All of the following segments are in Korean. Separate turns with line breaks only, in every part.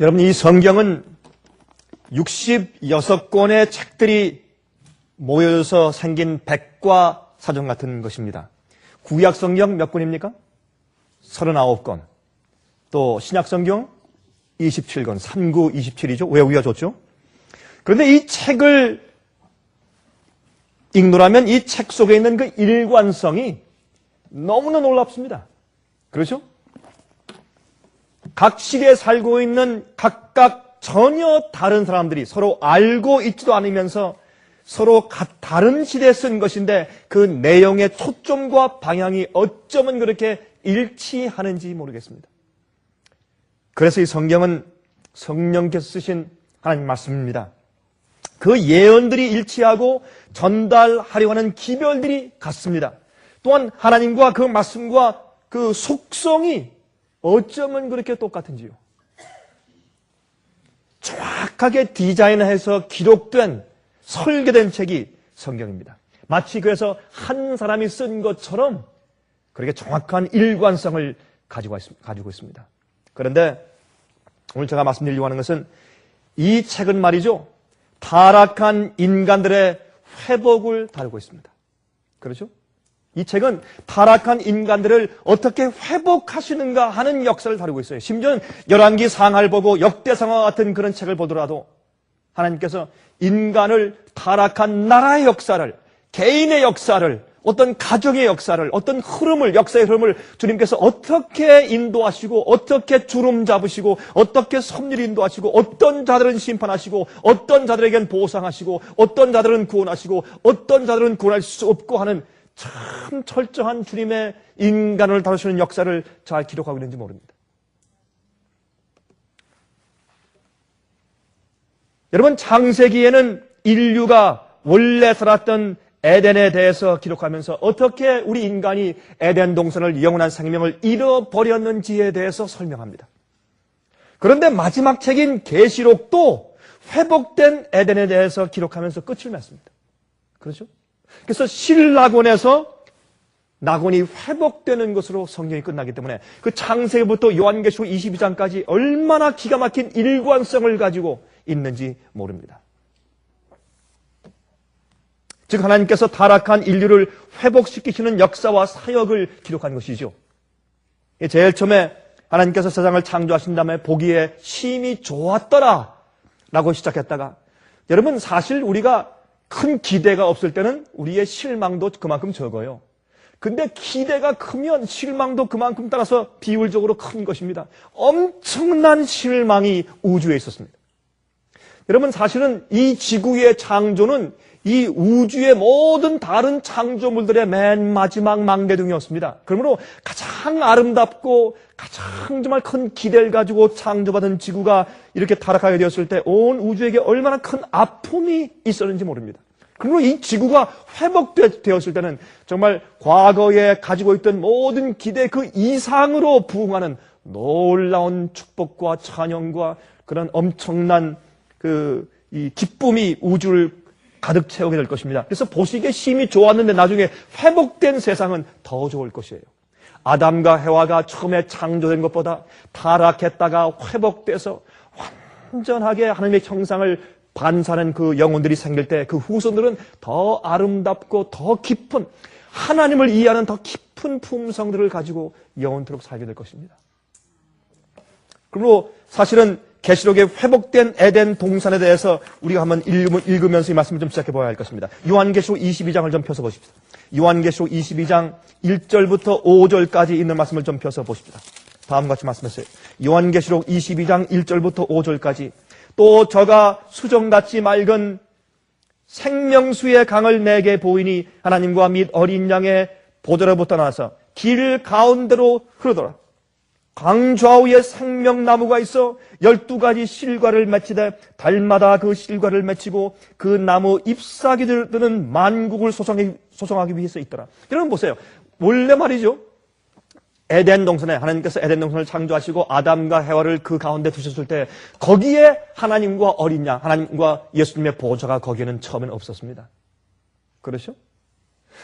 여러분, 이 성경은 66권의 책들이 모여서 생긴 백과 사전 같은 것입니다. 구약 성경 몇 권입니까? 39권. 또 신약 성경 27권, 39, 27이죠. 외우기가 좋죠. 그런데 이 책을 읽노라면 이 책 속에 있는 그 일관성이 너무나 놀랍습니다. 그렇죠? 각 시대에 살고 있는 각각 전혀 다른 사람들이 서로 알고 있지도 않으면서 서로 다른 시대에 쓴 것인데 그 내용의 초점과 방향이 어쩌면 그렇게 일치하는지 모르겠습니다. 그래서 이 성경은 성령께서 쓰신 하나님 말씀입니다. 그 예언들이 일치하고 전달하려고 하는 기별들이 같습니다. 또한 하나님과 그 말씀과 그 속성이 어쩌면 그렇게 똑같은지요. 정확하게 디자인해서 기록된 설계된 책이 성경입니다. 마치 그래서 한 사람이 쓴 것처럼 그렇게 정확한 일관성을 가지고 있습니다. 그런데 오늘 제가 말씀드리려고 하는 것은 이 책은 말이죠, 타락한 인간들의 회복을 다루고 있습니다. 그렇죠? 이 책은 타락한 인간들을 어떻게 회복하시는가 하는 역사를 다루고 있어요. 심지어는 열왕기 상하를 보고 역대상하 같은 그런 책을 보더라도 하나님께서 인간을 타락한 나라의 역사를, 개인의 역사를, 어떤 가정의 역사를, 어떤 흐름을, 역사의 흐름을 주님께서 어떻게 인도하시고, 어떻게 주름 잡으시고, 어떻게 섭리를 인도하시고, 어떤 자들은 심판하시고, 어떤 자들에겐 보상하시고, 어떤 자들은 구원하시고, 어떤 자들은 구원할 수 없고 하는 참 철저한 주님의 인간을 다루시는 역사를 잘 기록하고 있는지 모릅니다. 여러분, 창세기에는 인류가 원래 살았던 에덴에 대해서 기록하면서 어떻게 우리 인간이 에덴 동산을 영원한 생명을 잃어버렸는지에 대해서 설명합니다. 그런데 마지막 책인 계시록도 회복된 에덴에 대해서 기록하면서 끝을 맺습니다. 그렇죠? 그래서 신라곤에서 낙원이 회복되는 것으로 성경이 끝나기 때문에 그 창세기부터 요한계시록 22장까지 얼마나 기가 막힌 일관성을 가지고 있는지 모릅니다. 즉 하나님께서 타락한 인류를 회복시키시는 역사와 사역을 기록한 것이죠. 제일 처음에 하나님께서 세상을 창조하신 다음에 보기에 심히 좋았더라 라고 시작했다가, 여러분 사실 우리가 큰 기대가 없을 때는 우리의 실망도 그만큼 적어요. 근데 기대가 크면 실망도 그만큼 따라서 비율적으로 큰 것입니다. 엄청난 실망이 우주에 있었습니다. 여러분 사실은 이 지구의 창조는 이 우주의 모든 다른 창조물들의 맨 마지막 막내등이었습니다. 그러므로 가장 아름답고 가장 정말 큰 기대를 가지고 창조받은 지구가 이렇게 타락하게 되었을 때 온 우주에게 얼마나 큰 아픔이 있었는지 모릅니다. 그러므로 이 지구가 회복되었을 때는 정말 과거에 가지고 있던 모든 기대 그 이상으로 부응하는 놀라운 축복과 찬양과 그런 엄청난 이 기쁨이 우주를 가득 채우게 될 것입니다. 그래서 보시기에 심히 좋았는데 나중에 회복된 세상은 더 좋을 것이에요. 아담과 해와가 처음에 창조된 것보다 타락했다가 회복돼서 완전하게 하나님의 형상을 반사하는 그 영혼들이 생길 때 그 후손들은 더 아름답고 더 깊은, 하나님을 이해하는 더 깊은 품성들을 가지고 영원토록 살게 될 것입니다. 그러므로 사실은 계시록에 회복된 에덴 동산에 대해서 우리가 한번 읽으면서 이 말씀을 좀 시작해 보아야 할 것입니다. 요한계시록 22장을 좀 펴서 보십시오. 요한계시록 22장 1절부터 5절까지 있는 말씀을 좀 펴서 보십시다. 다음과 같이 말씀했어요. 요한계시록 22장 1절부터 5절까지 또 저가 수정같이 맑은 생명수의 강을 내게 보이니 하나님과 및 어린 양의 보좌로부터 나와서 길 가운데로 흐르더라. 강 좌우에 생명나무가 있어 12가지 실과를 맺히되 달마다 그 실과를 맺히고 그 나무 잎사귀들은 만국을 소송하기 위해서 있더라. 여러분 보세요. 원래 말이죠. 에덴 동산에 하나님께서 에덴 동산을 창조하시고 아담과 해와를 그 가운데 두셨을 때 거기에 하나님과 어린 양, 하나님과 예수님의 보좌가 거기에는 처음에는 없었습니다. 그렇죠?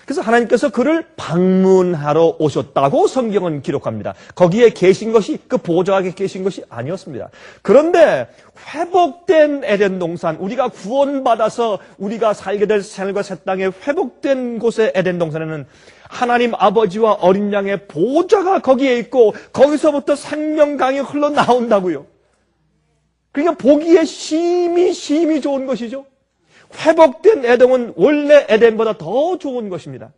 그래서 하나님께서 그를 방문하러 오셨다고 성경은 기록합니다. 거기에 계신 것이 그 보좌에 계신 것이 아니었습니다. 그런데 회복된 에덴 동산, 우리가 구원받아서 우리가 살게 될 하늘과 새 땅에 회복된 곳의 에덴 동산에는 하나님 아버지와 어린 양의 보좌가 거기에 있고 거기서부터 생명강이 흘러나온다고요. 그러니까 보기에 심히 좋은 것이죠. 회복된 에덴은 원래 에덴보다 더 좋은 것입니다.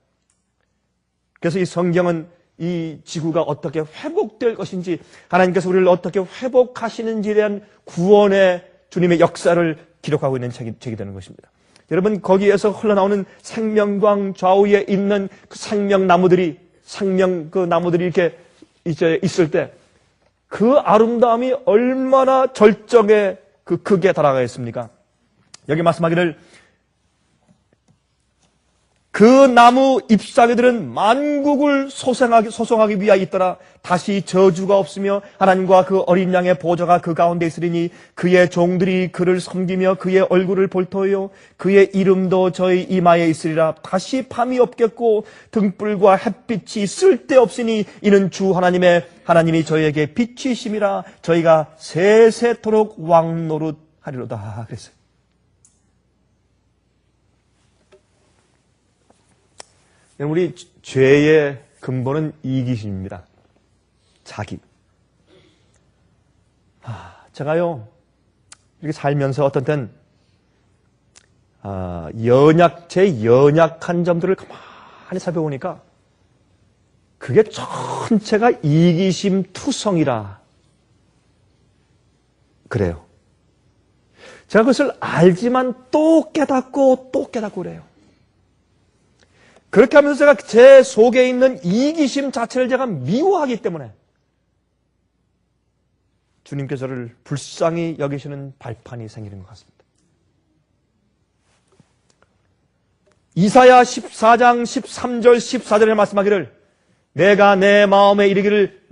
그래서 이 성경은 이 지구가 어떻게 회복될 것인지, 하나님께서 우리를 어떻게 회복하시는지에 대한 구원의 주님의 역사를 기록하고 있는 책이 되는 것입니다. 여러분, 거기에서 흘러나오는 생명광 좌우에 있는 그 생명나무들이, 그 나무들이 이렇게 이제 있을 때 그 아름다움이 얼마나 절정의 그 극에 달아가 있습니까? 여기 말씀하기를 그 나무 잎사귀들은 만국을 소송하기 위하여 있더라. 다시 저주가 없으며 하나님과 그 어린 양의 보좌가 그 가운데 있으리니 그의 종들이 그를 섬기며 그의 얼굴을 볼 터요 그의 이름도 저희 이마에 있으리라. 다시 밤이 없겠고 등불과 햇빛이 쓸데없으니 이는 주 하나님이 저희에게 빛이심이라. 저희가 세세토록 왕노릇하리로다. 그랬어요. 우리 죄의 근본은 이기심입니다. 자기. 제가요, 이렇게 살면서 어떤 땐, 제 연약한 점들을 가만히 살펴보니까, 그게 전체가 이기심 투성이라. 그래요. 제가 그것을 알지만 또 깨닫고 그래요. 그렇게 하면서 제가 제 속에 있는 이기심 자체를 제가 미워하기 때문에 주님께서 저를 불쌍히 여기시는 발판이 생기는 것 같습니다. 이사야 14장 13절 14절에 말씀하기를 내가 내 마음에 이르기를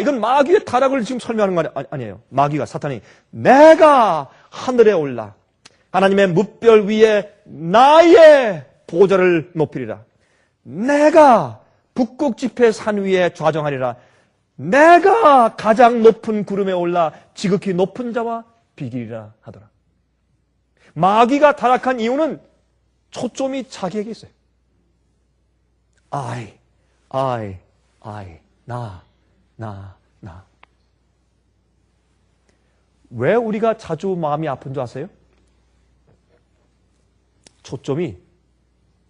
이건 마귀의 타락을 지금 설명하는 거 아니에요. 마귀가 사탄이 내가 하늘에 올라 하나님의 뭇별 위에 나의 보좌를 높이리라. 내가 북극 지폐 산 위에 좌정하리라. 내가 가장 높은 구름에 올라 지극히 높은 자와 비기리라 하더라. 마귀가 타락한 이유는 초점이 자기에게 있어요. 나. 왜 우리가 자주 마음이 아픈 줄 아세요? 초점이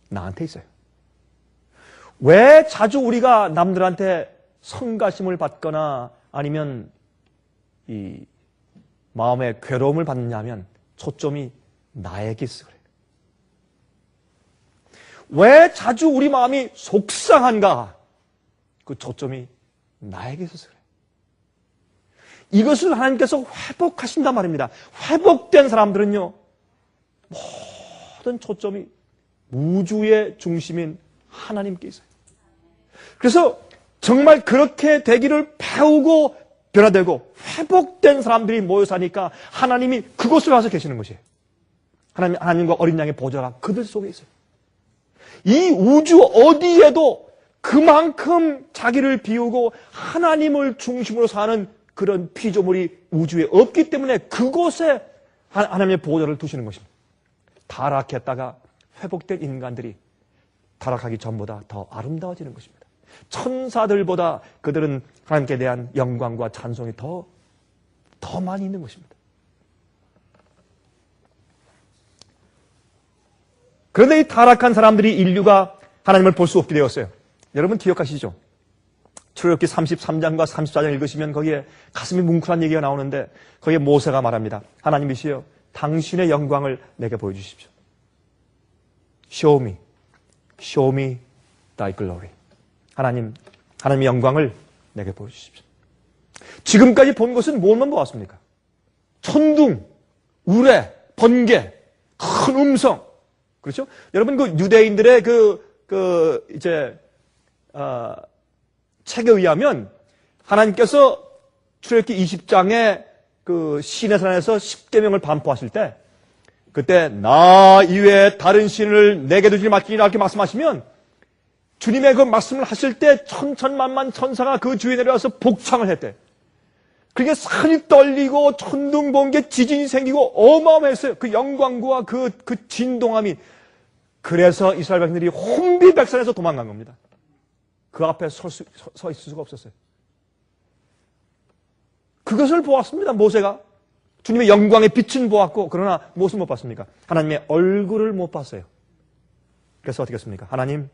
나한테 있어요. 왜 자주 우리가 남들한테 성가심을 받거나 아니면 이 마음의 괴로움을 받느냐면 초점이 나에게 있어 그래요. 왜 자주 우리 마음이 속상한가? 그 초점이 나에게 있어서 그래요. 이것을 하나님께서 회복하신단 말입니다. 회복된 사람들은요, 모든 초점이 우주의 중심인 하나님께 있어요. 그래서 정말 그렇게 되기를 배우고 변화되고 회복된 사람들이 모여 사니까 하나님이 그곳에 와서 계시는 것이에요. 하나님과 어린 양의 보좌가 그들 속에 있어요. 이 우주 어디에도 그만큼 자기를 비우고 하나님을 중심으로 사는 그런 피조물이 우주에 없기 때문에 그곳에 하나님의 보좌를 두시는 것입니다. 타락했다가 회복된 인간들이 타락하기 전보다 더 아름다워지는 것입니다. 천사들보다 그들은 하나님께 대한 영광과 찬송이 더 많이 있는 것입니다. 그런데 이 타락한 사람들이 인류가 하나님을 볼 수 없게 되었어요. 여러분 기억하시죠? 출애굽기 33장과 34장 읽으시면 거기에 가슴이 뭉클한 얘기가 나오는데 거기에 모세가 말합니다. 하나님이시여 당신의 영광을 내게 보여주십시오. Show me thy glory. 하나님의 영광을 내게 보여주십시오. 지금까지 본 것은 뭘만 보았습니까? 천둥, 우레, 번개, 큰 음성. 그렇죠? 여러분 그 유대인들의 책에 의하면 하나님께서 출애굽기 20장에 그 시내산에서 십계명을 반포하실 때 그때 나 이외에 다른 신을 내게 두지 말지니라 이렇게 말씀하시면 주님의 그 말씀을 하실 때 천천만만 천사가 그 주위에 내려와서 복창을 했대. 그게 산이 떨리고 천둥 번개 지진이 생기고 어마어마했어요. 그 영광과 그 진동함이. 그래서 이스라엘 백성들이 혼비백산에서 도망간 겁니다. 그 앞에 서 있을 수가 없었어요. 그것을 보았습니다. 모세가. 주님의 영광의 빛은 보았고, 그러나 무엇을 못 봤습니까? 하나님의 얼굴을 못 봤어요. 그래서 어떻게 했습니까? 하나님,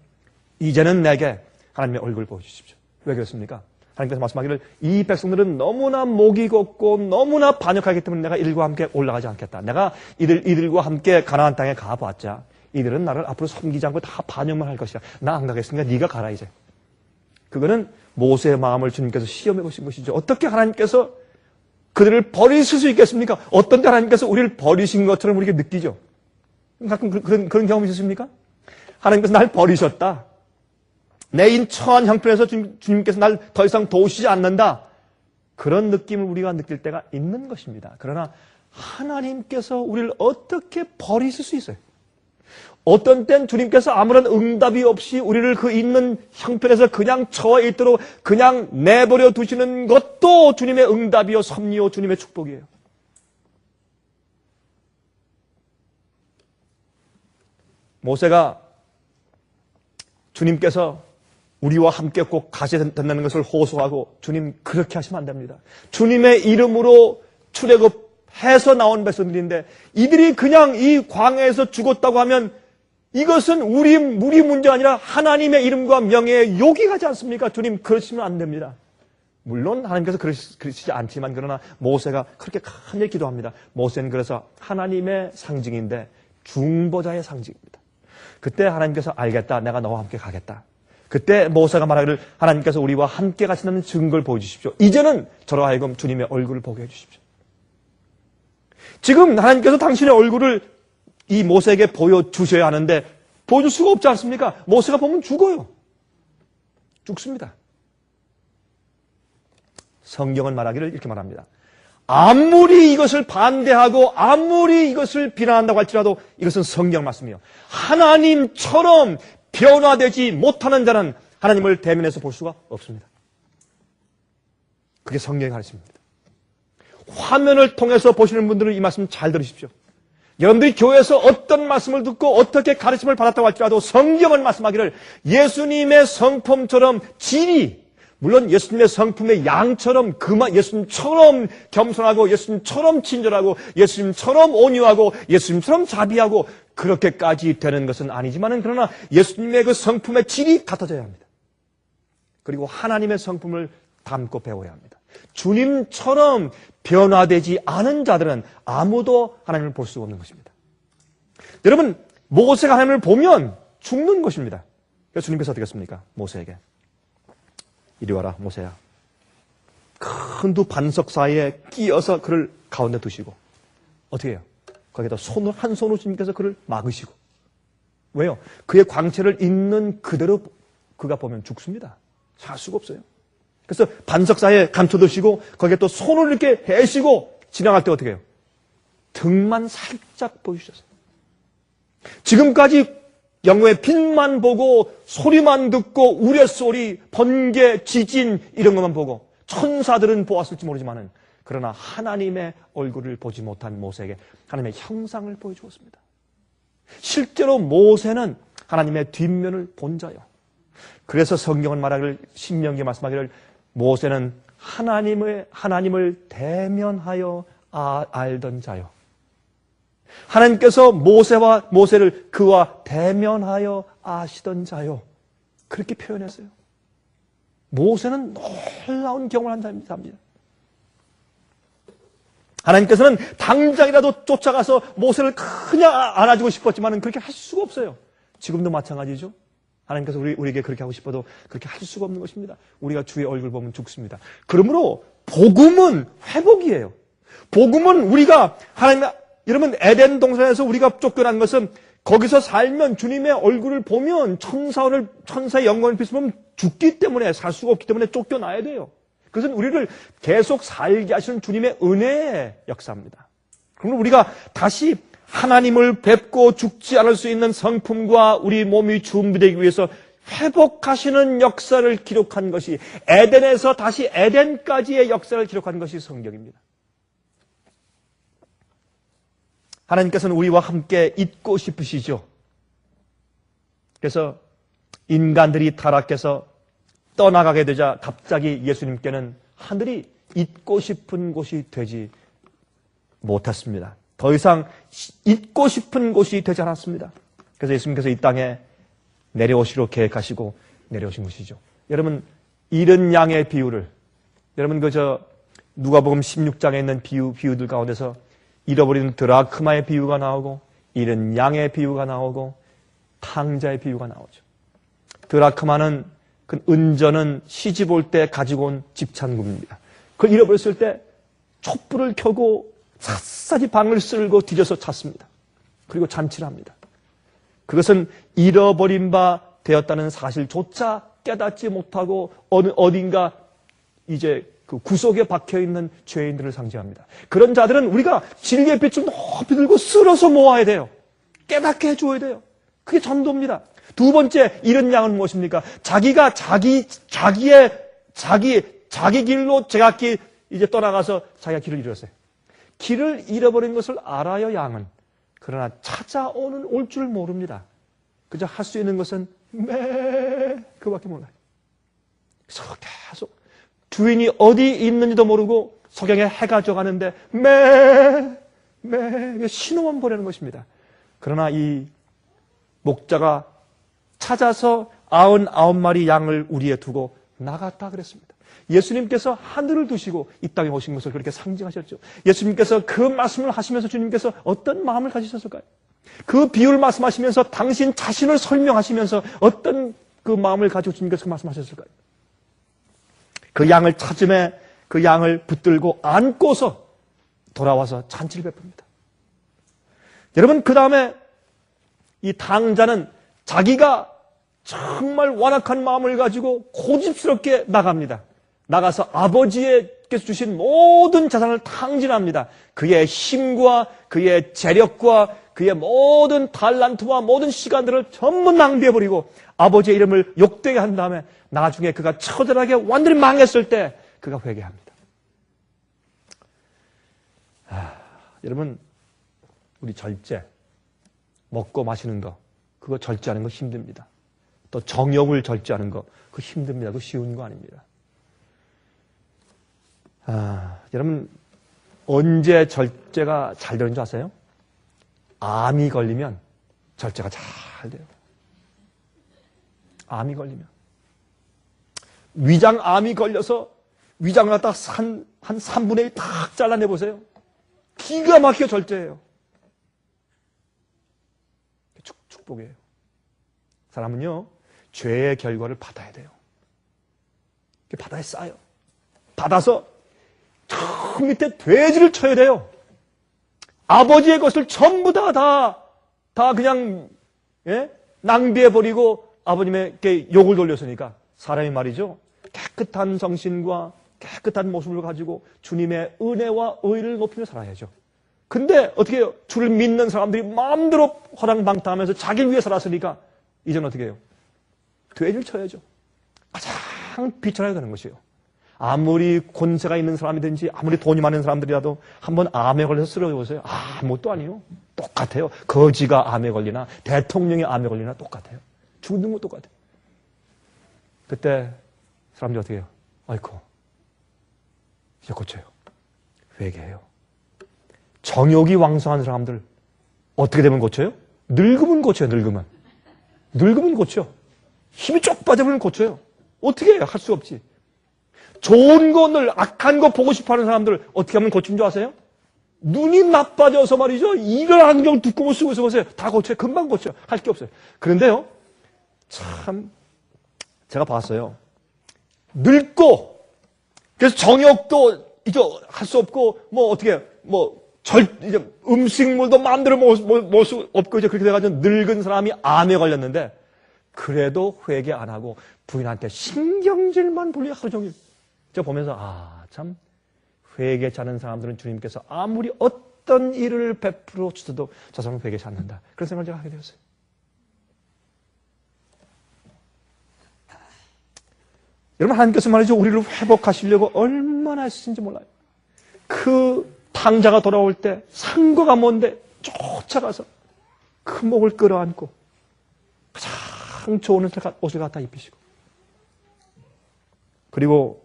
이제는 내게 하나님의 얼굴을 보여주십시오. 왜 그랬습니까? 하나님께서 말씀하기를 이 백성들은 너무나 목이 걷고 너무나 반역하기 때문에 내가 이들과 함께 올라가지 않겠다. 내가 이들과 함께 가나안 땅에 가봤자 이들은 나를 앞으로 섬기지 않고 다 반역만 할 것이다. 나 안 가겠으니까 네가 가라 이제. 그거는 모세의 마음을 주님께서 시험해 보신 것이죠. 어떻게 하나님께서 그들을 버리실 수 있겠습니까? 어떤 때 하나님께서 우리를 버리신 것처럼 우리에게 느끼죠. 가끔 그런 경험이 있으십니까? 하나님께서 날 버리셨다. 내 인 처한 형편에서 주님께서 날 더 이상 도우시지 않는다. 그런 느낌을 우리가 느낄 때가 있는 것입니다. 그러나 하나님께서 우리를 어떻게 버리실 수 있어요? 어떤 땐 주님께서 아무런 응답이 없이 우리를 그 있는 형편에서 그냥 처해 있도록 그냥 내버려 두시는 것도 주님의 응답이요 섭리요 주님의 축복이에요. 모세가 주님께서 우리와 함께 꼭 가셔야 된다는 것을 호소하고 주님 그렇게 하시면 안 됩니다. 주님의 이름으로 출애굽해서 나온 백성들인데 이들이 그냥 이 광야에서 죽었다고 하면 이것은 우리 문제가 아니라 하나님의 이름과 명예에 욕이 가지 않습니까? 주님 그러시면 안 됩니다. 물론 하나님께서 그러시지 않지만 그러나 모세가 그렇게 간절히 기도합니다. 모세는 그래서 하나님의 상징인데 중보자의 상징입니다. 그때 하나님께서 알겠다. 내가 너와 함께 가겠다. 그때 모세가 말하기를 하나님께서 우리와 함께 가신다는 증거를 보여주십시오. 이제는 저로 하여금 주님의 얼굴을 보게 해주십시오. 지금 하나님께서 당신의 얼굴을 이 모세에게 보여주셔야 하는데 보여줄 수가 없지 않습니까? 모세가 보면 죽어요. 죽습니다. 성경은 말하기를 이렇게 말합니다. 아무리 이것을 반대하고 아무리 이것을 비난한다고 할지라도 이것은 성경 말씀이에요. 하나님처럼 변화되지 못하는 자는 하나님을 대면해서 볼 수가 없습니다. 그게 성경의 가르침입니다. 화면을 통해서 보시는 분들은 이 말씀 잘 들으십시오. 여러분들이 교회에서 어떤 말씀을 듣고 어떻게 가르침을 받았다고 할지라도 성경은 말씀하기를 예수님의 성품처럼 질이 물론 예수님의 성품의 양처럼 예수님처럼 겸손하고 예수님처럼 친절하고 예수님처럼 온유하고 예수님처럼 자비하고 그렇게까지 되는 것은 아니지만은 그러나 예수님의 그 성품의 질이 같아져야 합니다. 그리고 하나님의 성품을 담고 배워야 합니다. 주님처럼 변화되지 않은 자들은 아무도 하나님을 볼 수가 없는 것입니다. 여러분, 모세가 하나님을 보면 죽는 것입니다. 그래서 주님께서 어떻게 했습니까? 모세에게. 이리 와라, 모세야. 큰 두 반석 사이에 끼어서 그를 가운데 두시고. 어떻게 해요? 거기다 한 손으로 주님께서 그를 막으시고. 왜요? 그의 광채를 있는 그대로 그가 보면 죽습니다. 살 수가 없어요. 그래서 반석 사이에 감춰두시고 거기에 또 손을 이렇게 해시고 지나갈 때 어떻게 해요? 등만 살짝 보여주셨어요. 지금까지 영의 빛만 보고 소리만 듣고 우레소리, 번개, 지진 이런 것만 보고 천사들은 보았을지 모르지만은 그러나 하나님의 얼굴을 보지 못한 모세에게 하나님의 형상을 보여주었습니다. 실제로 모세는 하나님의 뒷면을 본 자요. 그래서 성경은 말하기를 신명기에 말씀하기를 모세는 하나님을 대면하여 알던 자요. 하나님께서 모세를 그와 대면하여 아시던 자요. 그렇게 표현했어요. 모세는 놀라운 경험을 한 사람입니다. 하나님께서는 당장이라도 쫓아가서 모세를 그냥 안아주고 싶었지만 그렇게 할 수가 없어요. 지금도 마찬가지죠. 하나님께서 우리에게 그렇게 하고 싶어도 그렇게 할 수가 없는 것입니다. 우리가 주의 얼굴 보면 죽습니다. 그러므로 복음은 회복이에요. 복음은 우리가 여러분 에덴 동산에서 우리가 쫓겨난 것은 거기서 살면 주님의 얼굴을 보면 천사의 영광을 비추면 죽기 때문에 살 수가 없기 때문에 쫓겨나야 돼요. 그것은 우리를 계속 살게 하시는 주님의 은혜의 역사입니다. 그러면 우리가 다시 하나님을 뵙고 죽지 않을 수 있는 성품과 우리 몸이 준비되기 위해서 회복하시는 역사를 기록한 것이, 에덴에서 다시 에덴까지의 역사를 기록한 것이 성경입니다. 하나님께서는 우리와 함께 있고 싶으시죠. 그래서 인간들이 타락해서 떠나가게 되자 갑자기 예수님께는 하늘이 있고 싶은 곳이 되지 못했습니다. 더 이상 있고 싶은 곳이 되지 않았습니다. 그래서 예수님께서 이 땅에 내려오시려 계획하시고 내려오신 것이죠. 여러분, 잃은 양의 비유를, 여러분 누가복음 16장에 있는 비유들 가운데서 잃어버린 드라크마의 비유가 나오고, 잃은 양의 비유가 나오고, 탕자의 비유가 나오죠. 드라크마는 그 은전은 시집 올 때 가지고 온 집찬금입니다. 그걸 잃어버렸을 때 촛불을 켜고 샅샅이 방을 쓸고 뒤져서 찾습니다. 그리고 잔치를 합니다. 그것은 잃어버린 바 되었다는 사실조차 깨닫지 못하고 어딘가 이제 그 구석에 박혀있는 죄인들을 상징합니다. 그런 자들은 우리가 진리의 빛을 높이 들고 쓸어서 모아야 돼요. 깨닫게 해줘야 돼요. 그게 전도입니다. 두 번째, 잃은 양은 무엇입니까? 자기가 자기 길로 제각기 이제 떠나가서 자기가 길을 잃었어요. 길을 잃어버린 것을 알아요, 양은. 그러나 찾아오는 올 줄 모릅니다. 그저 할 수 있는 것은 그밖에 몰라요. 그래서 계속 주인이 어디 있는지도 모르고 석양에 해가 져가는데 신호만 보내는 것입니다. 그러나 이 목자가 찾아서 99마리 양을 우리에 두고 나갔다 그랬습니다. 예수님께서 하늘을 두시고 이 땅에 오신 것을 그렇게 상징하셨죠. 예수님께서 그 말씀을 하시면서 주님께서 어떤 마음을 가지셨을까요? 그 비유를 말씀하시면서 당신 자신을 설명하시면서 어떤 그 마음을 가지고 주님께서 그 말씀하셨을까요? 그 양을 찾음에 그 양을 붙들고 안고서 돌아와서 잔치를 베풉니다. 여러분, 그 다음에 이 탕자는 자기가 정말 완악한 마음을 가지고 고집스럽게 나갑니다. 나가서 아버지께서 주신 모든 자산을 탕진합니다. 그의 힘과 그의 재력과 그의 모든 달란트와 모든 시간들을 전부 낭비해버리고 아버지의 이름을 욕되게 한 다음에 나중에 그가 처절하게 완전히 망했을 때 그가 회개합니다. 여러분, 우리 절제, 먹고 마시는 거, 그거 절제하는 거 힘듭니다. 또 정욕을 절제하는 거, 그거 힘듭니다. 그거 쉬운 거 아닙니다. 여러분, 언제 절제가 잘 되는 줄 아세요? 암이 걸리면 절제가 잘 돼요. 암이 걸리면. 위장암이 걸려서 위장을 갖다 한 3분의 1 탁 잘라내보세요. 기가 막혀 절제해요. 축복이에요. 사람은요, 죄의 결과를 받아야 돼요. 바다에 쌓여. 받아서 저 밑에 돼지를 쳐야 돼요. 아버지의 것을 전부 다 그냥, 낭비해버리고 아버님에게 욕을 돌렸으니까 사람이 말이죠. 깨끗한 정신과 깨끗한 모습을 가지고 주님의 은혜와 의를 높이며 살아야죠. 근데 어떻게 해요? 주를 믿는 사람들이 마음대로 허랑방탕하면서 자기를 위해 살았으니까 이제는 어떻게 해요? 돼지를 쳐야죠. 가장 비천하게 되는 것이에요. 아무리 권세가 있는 사람이든지 아무리 돈이 많은 사람들이라도 한번 암에 걸려서 쓰러져 보세요. 아무것도 아니에요. 똑같아요. 거지가 암에 걸리나 대통령이 암에 걸리나 똑같아요. 죽는 거 똑같아요. 그때 사람들이 어떻게 해요? 아이고, 이제 고쳐요. 회개해요. 정욕이 왕성한 사람들 어떻게 되면 고쳐요? 늙으면 고쳐요. 늙으면 고쳐. 힘이 쪽 빠져버리면 고쳐요. 어떻게 해요? 할 수 없지. 좋은 거를 악한 거 보고 싶어하는 사람들 어떻게 하면 고친 줄 아세요? 눈이 나빠져서 말이죠. 이런 안경 두꺼운 거 쓰고 있어 보세요. 다 고쳐요. 금방 고쳐요. 할 게 없어요. 그런데요, 참 제가 봤어요. 늙고 그래서 정욕도 이제 할 수 없고 어떻게 이제 음식물도 마음대로 먹을 수 없고 이제 그렇게 돼가지고 늙은 사람이 암에 걸렸는데 그래도 회개 안 하고 부인한테 신경질만 돌려 하루 종일. 제가 보면서 참 회개치 않은 사람들은 주님께서 아무리 어떤 일을 베풀어 주셔도 저 사람은 회개치 않는다. 그런 생각을 제가 하게 되었어요. 여러분, 하나님께서 말이죠, 우리를 회복하시려고 얼마나 애쓰신지 몰라요. 그 탕자가 돌아올 때 상고가 뭔데 쫓아가서 그 목을 끌어안고 가장 좋은 옷을 갖다 입히시고, 그리고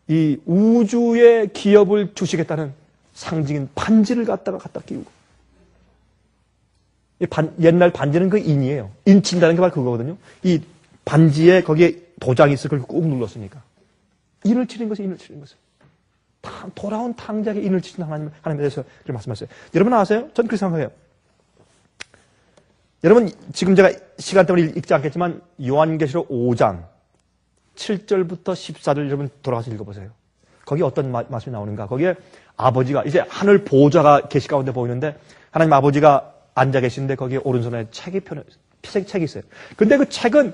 이 우주의 기업을 주시겠다는 상징인 반지를 갖다 끼우고, 옛날 반지는 그 인이에요. 인친다는 게 바로 그거거든요. 이 반지에 거기에 도장이 있어 그걸 꾹 눌렀으니까 인을 치는 것이 인을 치는 것을. 돌아온 탕자에게 인을 치신 하나님에 대해서 그렇게 말씀하셨어요. 여러분 아세요? 전 그렇게 생각해요. 여러분, 지금 제가 시간 때문에 읽지 않겠지만 요한계시록 5장 7절부터 14절 여러분 돌아가서 읽어보세요. 거기 어떤 말씀이 나오는가? 거기에 아버지가 이제 하늘 보좌가 계시 가운데 보이는데 하나님 아버지가 앉아 계시는데 거기에 오른손에 책이 있어요. 근데 그 책은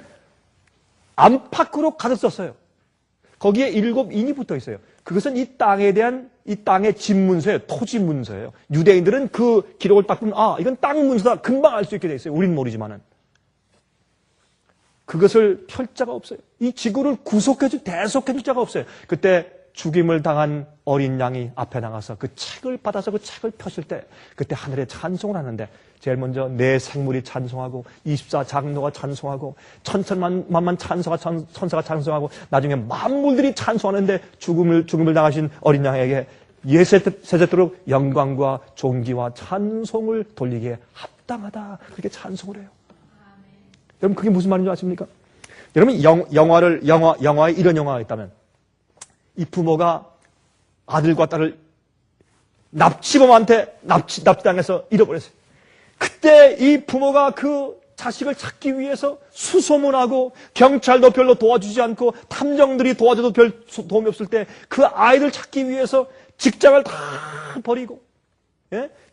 안팎으로 가득 썼어요. 거기에 7인이 붙어 있어요. 그것은 이 땅에 대한 이 땅의 집문서예요. 토지 문서예요. 유대인들은 그 기록을 딱 보면 이건 땅 문서다. 금방 알 수 있게 돼 있어요. 우린 모르지만은. 그것을 펼 자가 없어요. 이 지구를 대속해줄 자가 없어요. 그때 죽임을 당한 어린 양이 앞에 나가서 그 책을 받아서 그 책을 펴실 때 그때 하늘에 찬송을 하는데 제일 먼저 내 생물이 찬송하고 24장로가 찬송하고 천천만만 천사가 찬송하고 나중에 만물들이 찬송하는데 죽음을 당하신 어린 양에게 세세토록 영광과 존귀와 찬송을 돌리기에 합당하다. 그렇게 찬송을 해요. 여러분 그게 무슨 말인지 아십니까? 여러분 영화에 이런 영화가 있다면 이 부모가 아들과 딸을 납치범한테 납치당해서 잃어버렸어요. 그때 이 부모가 그 자식을 찾기 위해서 수소문하고 경찰도 별로 도와주지 않고 탐정들이 도와줘도 별 도움이 없을 때 그 아이들 찾기 위해서 직장을 다 버리고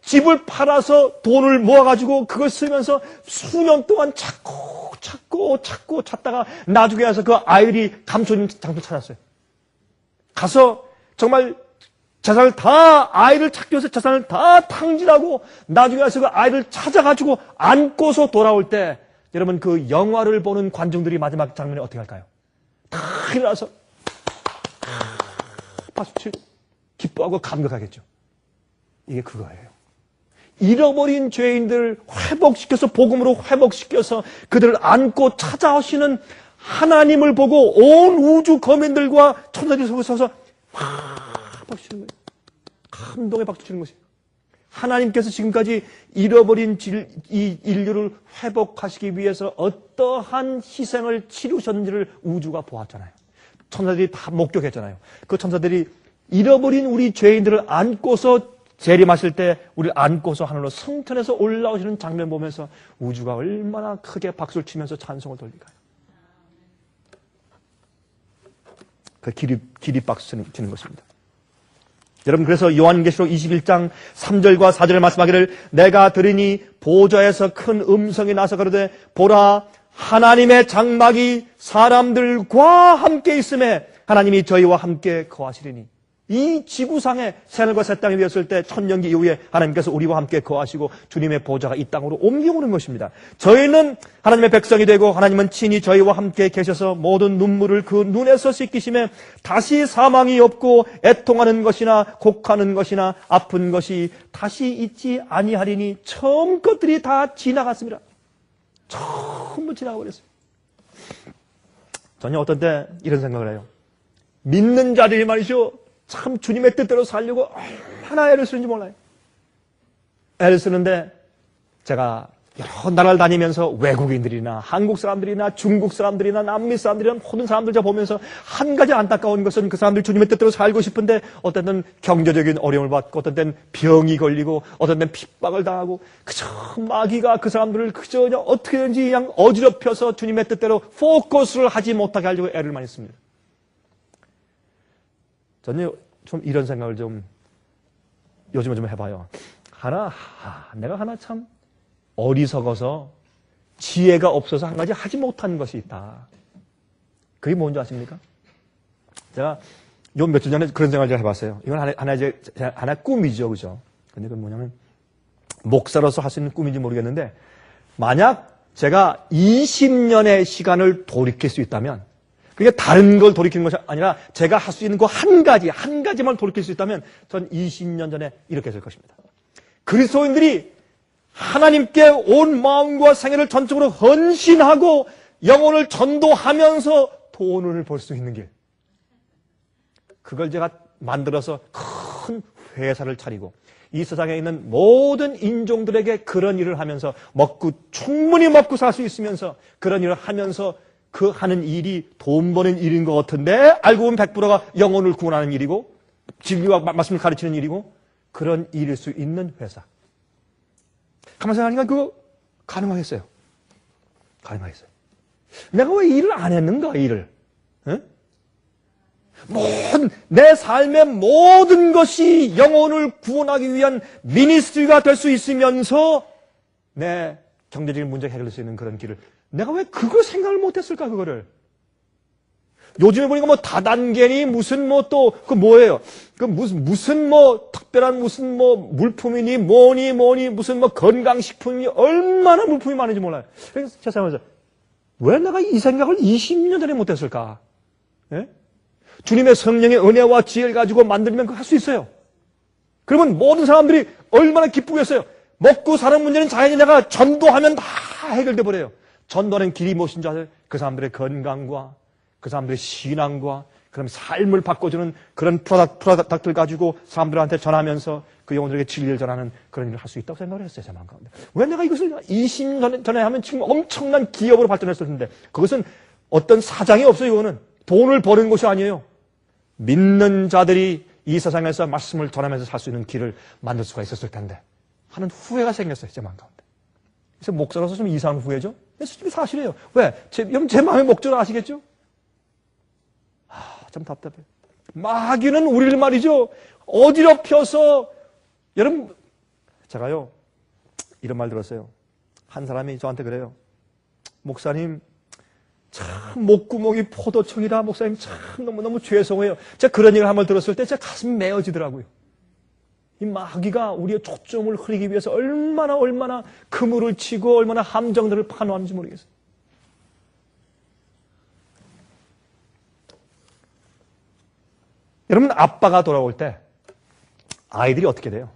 집을 팔아서 돈을 모아가지고 그걸 쓰면서 수년 동안 찾고 찾다가 나중에 와서 그 아이들이 감춰진 장소를 찾았어요. 가서 정말 아이를 찾기 위해서 재산을 다 탕진하고 나중에 와서 그 아이를 찾아가지고 안고서 돌아올 때 여러분 그 영화를 보는 관중들이 마지막 장면에 어떻게 할까요? 다 일어나서 박수치고 기뻐하고 감격하겠죠. 이게 그거예요. 잃어버린 죄인들을 회복시켜서 복음으로 회복시켜서 그들을 안고 찾아오시는 하나님을 보고 온 우주 거민들과 천사들이 속에 서서 박수치는 거예요. 감동의 박수치는 것이에요. 하나님께서 지금까지 잃어버린 이 인류를 회복하시기 위해서 어떠한 희생을 치르셨는지를 우주가 보았잖아요. 천사들이 다 목격했잖아요. 그 천사들이 잃어버린 우리 죄인들을 안고서 재림하실 때 우리를 안고서 하늘로 성천에서 올라오시는 장면 보면서 우주가 얼마나 크게 박수를 치면서 찬송을 돌릴까요? 그 기립박수 치는 것입니다. 여러분 그래서 요한계시록 21장 3절과 4절을 말씀하기를 내가 들으니 보좌에서 큰 음성이 나서 가로되 보라 하나님의 장막이 사람들과 함께 있음에 하나님이 저희와 함께 거하시리니 이 지구상에 새하늘과 새 땅이 되었을 때 천년기 이후에 하나님께서 우리와 함께 거하시고 주님의 보좌가 이 땅으로 옮겨오는 것입니다. 저희는 하나님의 백성이 되고 하나님은 친히 저희와 함께 계셔서 모든 눈물을 그 눈에서 씻기심에 다시 사망이 없고 애통하는 것이나 곡하는 것이나 아픈 것이 다시 있지 아니하리니 처음 것들이 다 지나갔습니다. 전부 지나가버렸어요. 저는 어떤 때 이런 생각을 해요. 믿는 자들이 말이죠. 참 주님의 뜻대로 살려고 얼마나 애를 쓰는지 몰라요. 애를 쓰는데 제가 여러 나라를 다니면서 외국인들이나 한국 사람들이나 중국 사람들이나 남미 사람들이나 모든 사람들 저 보면서 한 가지 안타까운 것은 그 사람들이 주님의 뜻대로 살고 싶은데 어떤 때는 경제적인 어려움을 받고 어떤 때는 병이 걸리고 어떤 때는 핍박을 당하고 그저 마귀가 그 사람들을 그저 어떻게든지 그냥 어지럽혀서 주님의 뜻대로 포커스를 하지 못하게 하려고 애를 많이 씁니다. 저는 좀 이런 생각을 좀 요즘에 좀 해봐요. 내가 하나 참 어리석어서 지혜가 없어서 한 가지 하지 못한 것이 있다. 그게 뭔지 아십니까? 제가 요 며칠 전에 그런 생각을 제가 해봤어요. 이건 하나의 꿈이죠, 그죠? 근데 그건 뭐냐면 목사로서 할 수 있는 꿈인지 모르겠는데 만약 제가 20년의 시간을 돌이킬 수 있다면 그게 다른 걸 돌이키는 것이 아니라 제가 할 수 있는 그 한 가지만 돌이킬 수 있다면 전 20년 전에 이렇게 될 것입니다. 그리스도인들이 하나님께 온 마음과 생애를 전적으로 헌신하고 영혼을 전도하면서 돈을 벌 수 있는 길. 그걸 제가 만들어서 큰 회사를 차리고 이 세상에 있는 모든 인종들에게 그런 일을 하면서 충분히 먹고 살 수 있으면서 그런 일을 하면서 그 하는 일이 돈 버는 일인 것 같은데 알고 보면 100%가 영혼을 구원하는 일이고 진리와 말씀을 가르치는 일이고 그런 일일 수 있는 회사. 가만히 생각하니까 그거 가능하겠어요. 가능하겠어요. 내가 왜 일을 안 했는가, 일을. 응? 내 삶의 모든 것이 영혼을 구원하기 위한 미니스트리가 될 수 있으면서 내 경제적인 문제가 해결될 수 있는 그런 길을 내가 왜 그걸 생각을 못했을까, 그거를. 요즘에 보니까 뭐 다단계니 무슨 뭐 또 그 뭐예요? 그 무슨 뭐 특별한 무슨 뭐 물품이니 뭐니 무슨 뭐 건강식품이니 얼마나 물품이 많은지 몰라요. 그래서 제가 생각하면서 왜 내가 이 생각을 20년 전에 못했을까? 예? 주님의 성령의 은혜와 지혜를 가지고 만들면 그거 할 수 있어요. 그러면 모든 사람들이 얼마나 기쁘겠어요. 먹고 사는 문제는 자연히 내가 전도하면 다 해결돼 버려요. 전도하는 길이 무엇인지 아세요? 그 사람들의 건강과 그 사람들의 신앙과 그런 삶을 바꿔주는 그런 프로덕트를 가지고 사람들한테 전하면서 그 영혼들에게 진리를 전하는 그런 일을 할 수 있다고 생각을 했어요. 제 마음 가운데. 왜 내가 이것을 20년 전에 하면 지금 엄청난 기업으로 발전했을 텐데 그것은 어떤 사장이 없어요. 이거는 돈을 버는 것이 아니에요. 믿는 자들이 이 세상에서 말씀을 전하면서 살 수 있는 길을 만들 수가 있었을 텐데 하는 후회가 생겼어요. 제 마음 가운데. 그래서 목사로서 좀 이상한 후회죠. 솔직히 사실이에요. 왜? 여러분 제 마음의 목적을 아시겠죠? 참 답답해요. 마귀는 우리를 말이죠. 어지럽혀서 여러분 제가요 이런 말 들었어요. 한 사람이 저한테 그래요. 목사님 참 목구멍이 포도청이라 목사님 참 너무너무 죄송해요. 제가 그런 얘기를 한 번 들었을 때 제 가슴이 메어지더라고요. 이 마귀가 우리의 초점을 흐리기 위해서 얼마나 그물을 치고 얼마나 함정들을 파놓았는지 모르겠어요. 여러분 아빠가 돌아올 때 아이들이 어떻게 돼요?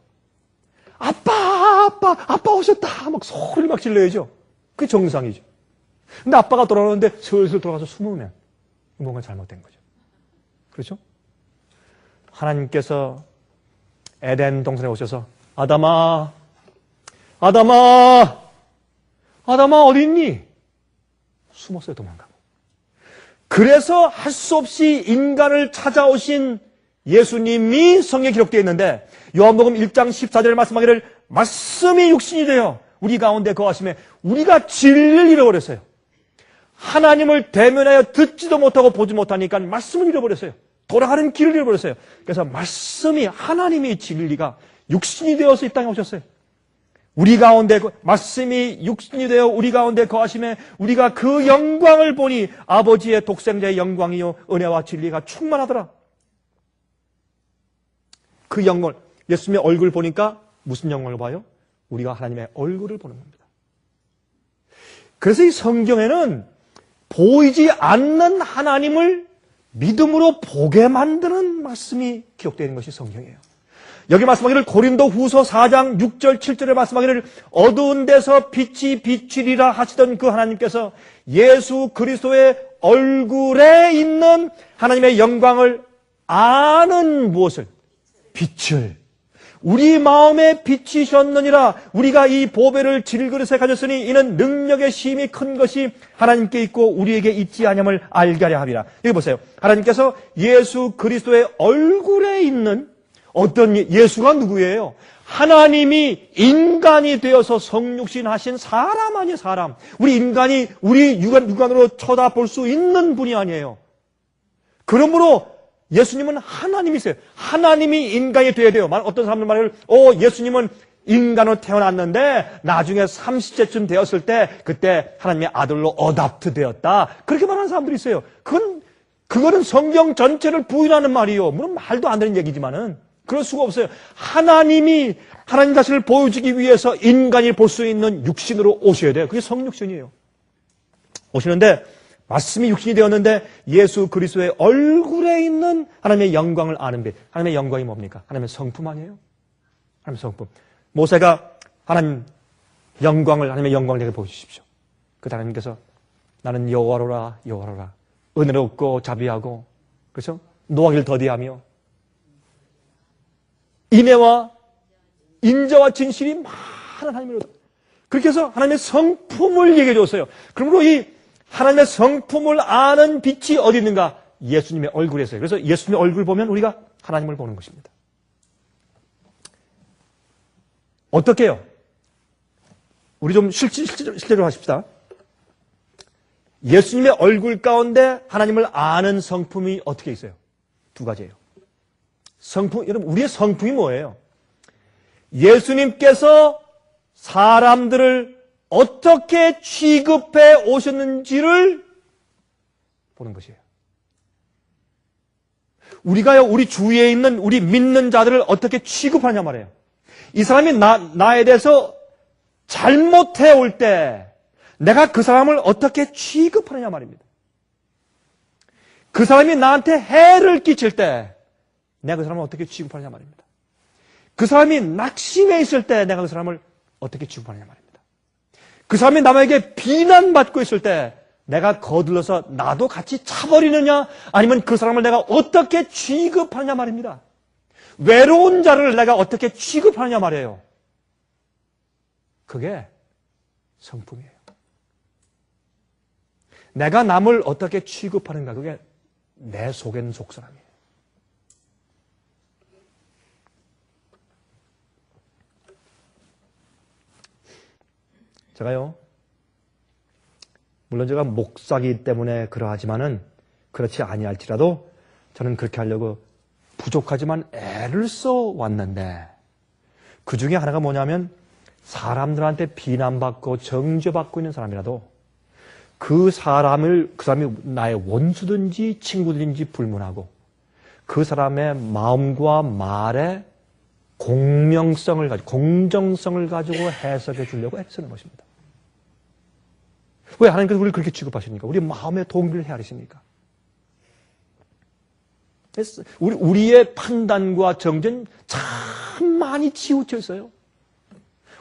아빠 오셨다 막 소리를 막 질러야죠. 그게 정상이죠. 근데 아빠가 돌아오는데 슬슬 돌아가서 숨으면 뭔가 잘못된 거죠. 그렇죠? 하나님께서 에덴 동산에 오셔서 아담아 어디 있니? 숨었어요. 도망가고. 그래서 할 수 없이 인간을 찾아오신 예수님이 성경에 기록되어 있는데 요한복음 1장 14절에 말씀하기를 말씀이 육신이 되어 우리 가운데 거하심에 우리가 진리를 잃어버렸어요. 하나님을 대면하여 듣지도 못하고 보지 못하니까 말씀을 잃어버렸어요. 돌아가는 길을 잃어버렸어요. 그래서 말씀이 하나님이 진리가 육신이 되어서 이 땅에 오셨어요. 우리 가운데 말씀이 육신이 되어 우리 가운데 거하심에 우리가 그 영광을 보니 아버지의 독생자의 영광이요 은혜와 진리가 충만하더라. 그 영광, 예수님의 얼굴 보니까 무슨 영광을 봐요? 우리가 하나님의 얼굴을 보는 겁니다. 그래서 이 성경에는 보이지 않는 하나님을 믿음으로 보게 만드는 말씀이 기록되어 있는 것이 성경이에요. 여기 말씀하기를 고린도 후서 4장 6절 7절에 말씀하기를 어두운 데서 빛이 비추리라 하시던 그 하나님께서 예수 그리스도의 얼굴에 있는 하나님의 영광을 아는 무엇을? 빛을. 우리 마음에 비치셨느니라. 우리가 이 보배를 질그릇에 가졌으니 이는 능력의 힘이 큰 것이 하나님께 있고 우리에게 있지 아니함을 알게 하려 함이라. 여기 보세요. 하나님께서 예수 그리스도의 얼굴에 있는 어떤 예수가 누구예요? 하나님이 인간이 되어서 성육신 하신 사람 아니에요, 사람. 우리 인간이 우리 육안으로 쳐다볼 수 있는 분이 아니에요. 그러므로 예수님은 하나님이세요. 하나님이 인간이 되어야 돼요. 어떤 사람들 말을 예수님은 인간으로 태어났는데 나중에 30세쯤 되었을 때 그때 하나님의 아들로 어답트 되었다. 그렇게 말하는 사람들이 있어요. 그거는 성경 전체를 부인하는 말이에요. 물론 말도 안 되는 얘기지만은 그럴 수가 없어요. 하나님이 하나님 자신을 보여주기 위해서 인간이 볼 수 있는 육신으로 오셔야 돼요. 그게 성육신이에요. 오시는데 말씀이 육신이 되었는데 예수 그리스도의 얼굴에 있는 하나님의 영광을 아는 빛. 하나님의 영광이 뭡니까? 하나님의 성품 아니에요? 하나님의 성품. 모세가 하나님의 영광을 내게 보여주십시오. 그 하나님께서 나는 여호와로라 여호와로라 은혜롭고 자비하고 그렇죠? 노하기를 더디하며 인애와 인자와 진실이 많은 하나님이로다. 그렇게 해서 하나님의 성품을 얘기해 줬어요. 그러므로 이 하나님의 성품을 아는 빛이 어디 있는가? 예수님의 얼굴에 있어요. 그래서 예수님의 얼굴을 보면 우리가 하나님을 보는 것입니다. 어떻게 해요? 우리 좀 실제로 하십시다. 예수님의 얼굴 가운데 하나님을 아는 성품이 어떻게 있어요? 두 가지예요. 성품, 여러분, 우리의 성품이 뭐예요? 예수님께서 사람들을 어떻게 취급해 오셨는지를 보는 것이에요. 우리가요, 우리 주위에 있는 우리 믿는 자들을 어떻게 취급하냐 말이에요. 이 사람이 나에 대해서 잘못해 올 때 내가 그 사람을 어떻게 취급하느냐 말입니다. 그 사람이 나한테 해를 끼칠 때 내가 그 사람을 어떻게 취급하느냐 말입니다. 그 사람이 낙심해 있을 때 내가 그 사람을 어떻게 취급하느냐 말입니다. 그 사람이 남에게 비난받고 있을 때 내가 거들러서 나도 같이 차버리느냐 아니면 그 사람을 내가 어떻게 취급하느냐 말입니다. 외로운 자를 내가 어떻게 취급하느냐 말이에요. 그게 성품이에요. 내가 남을 어떻게 취급하는가 그게 내 속엔 속사람이에요. 제가요, 물론 제가 목사기 때문에 그러하지만은 그렇지 아니할지라도 저는 그렇게 하려고 부족하지만 애를 써 왔는데 그 중에 하나가 뭐냐면 사람들한테 비난받고 정죄받고 있는 사람이라도 그 사람이 나의 원수든지 친구든지 불문하고 그 사람의 마음과 말에 공명성을 가지고 공정성을 가지고 해석해 주려고 애쓰는 것입니다. 왜 하나님께서 우리를 그렇게 취급하십니까? 우리 마음의 동기를 헤아리십니까? 우리의 판단과 정죄는 참 많이 치우쳐 있어요.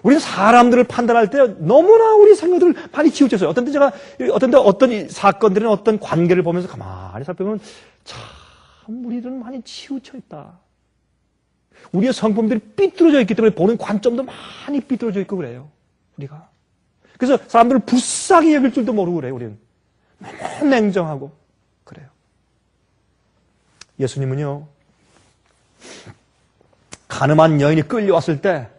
우리는 사람들을 판단할 때 너무나 우리 생각들을 많이 치우쳐 있어요. 어떤 사건들은 어떤 관계를 보면서 가만히 살펴보면 참 우리들은 많이 치우쳐 있다. 우리의 성품들이 삐뚤어져 있기 때문에 보는 관점도 많이 삐뚤어져 있고 그래요. 우리가. 그래서 사람들을 불쌍히 여길 줄도 모르고 그래요. 우리는. 너무 냉정하고 그래요. 예수님은요. 가늠한 여인이 끌려왔을 때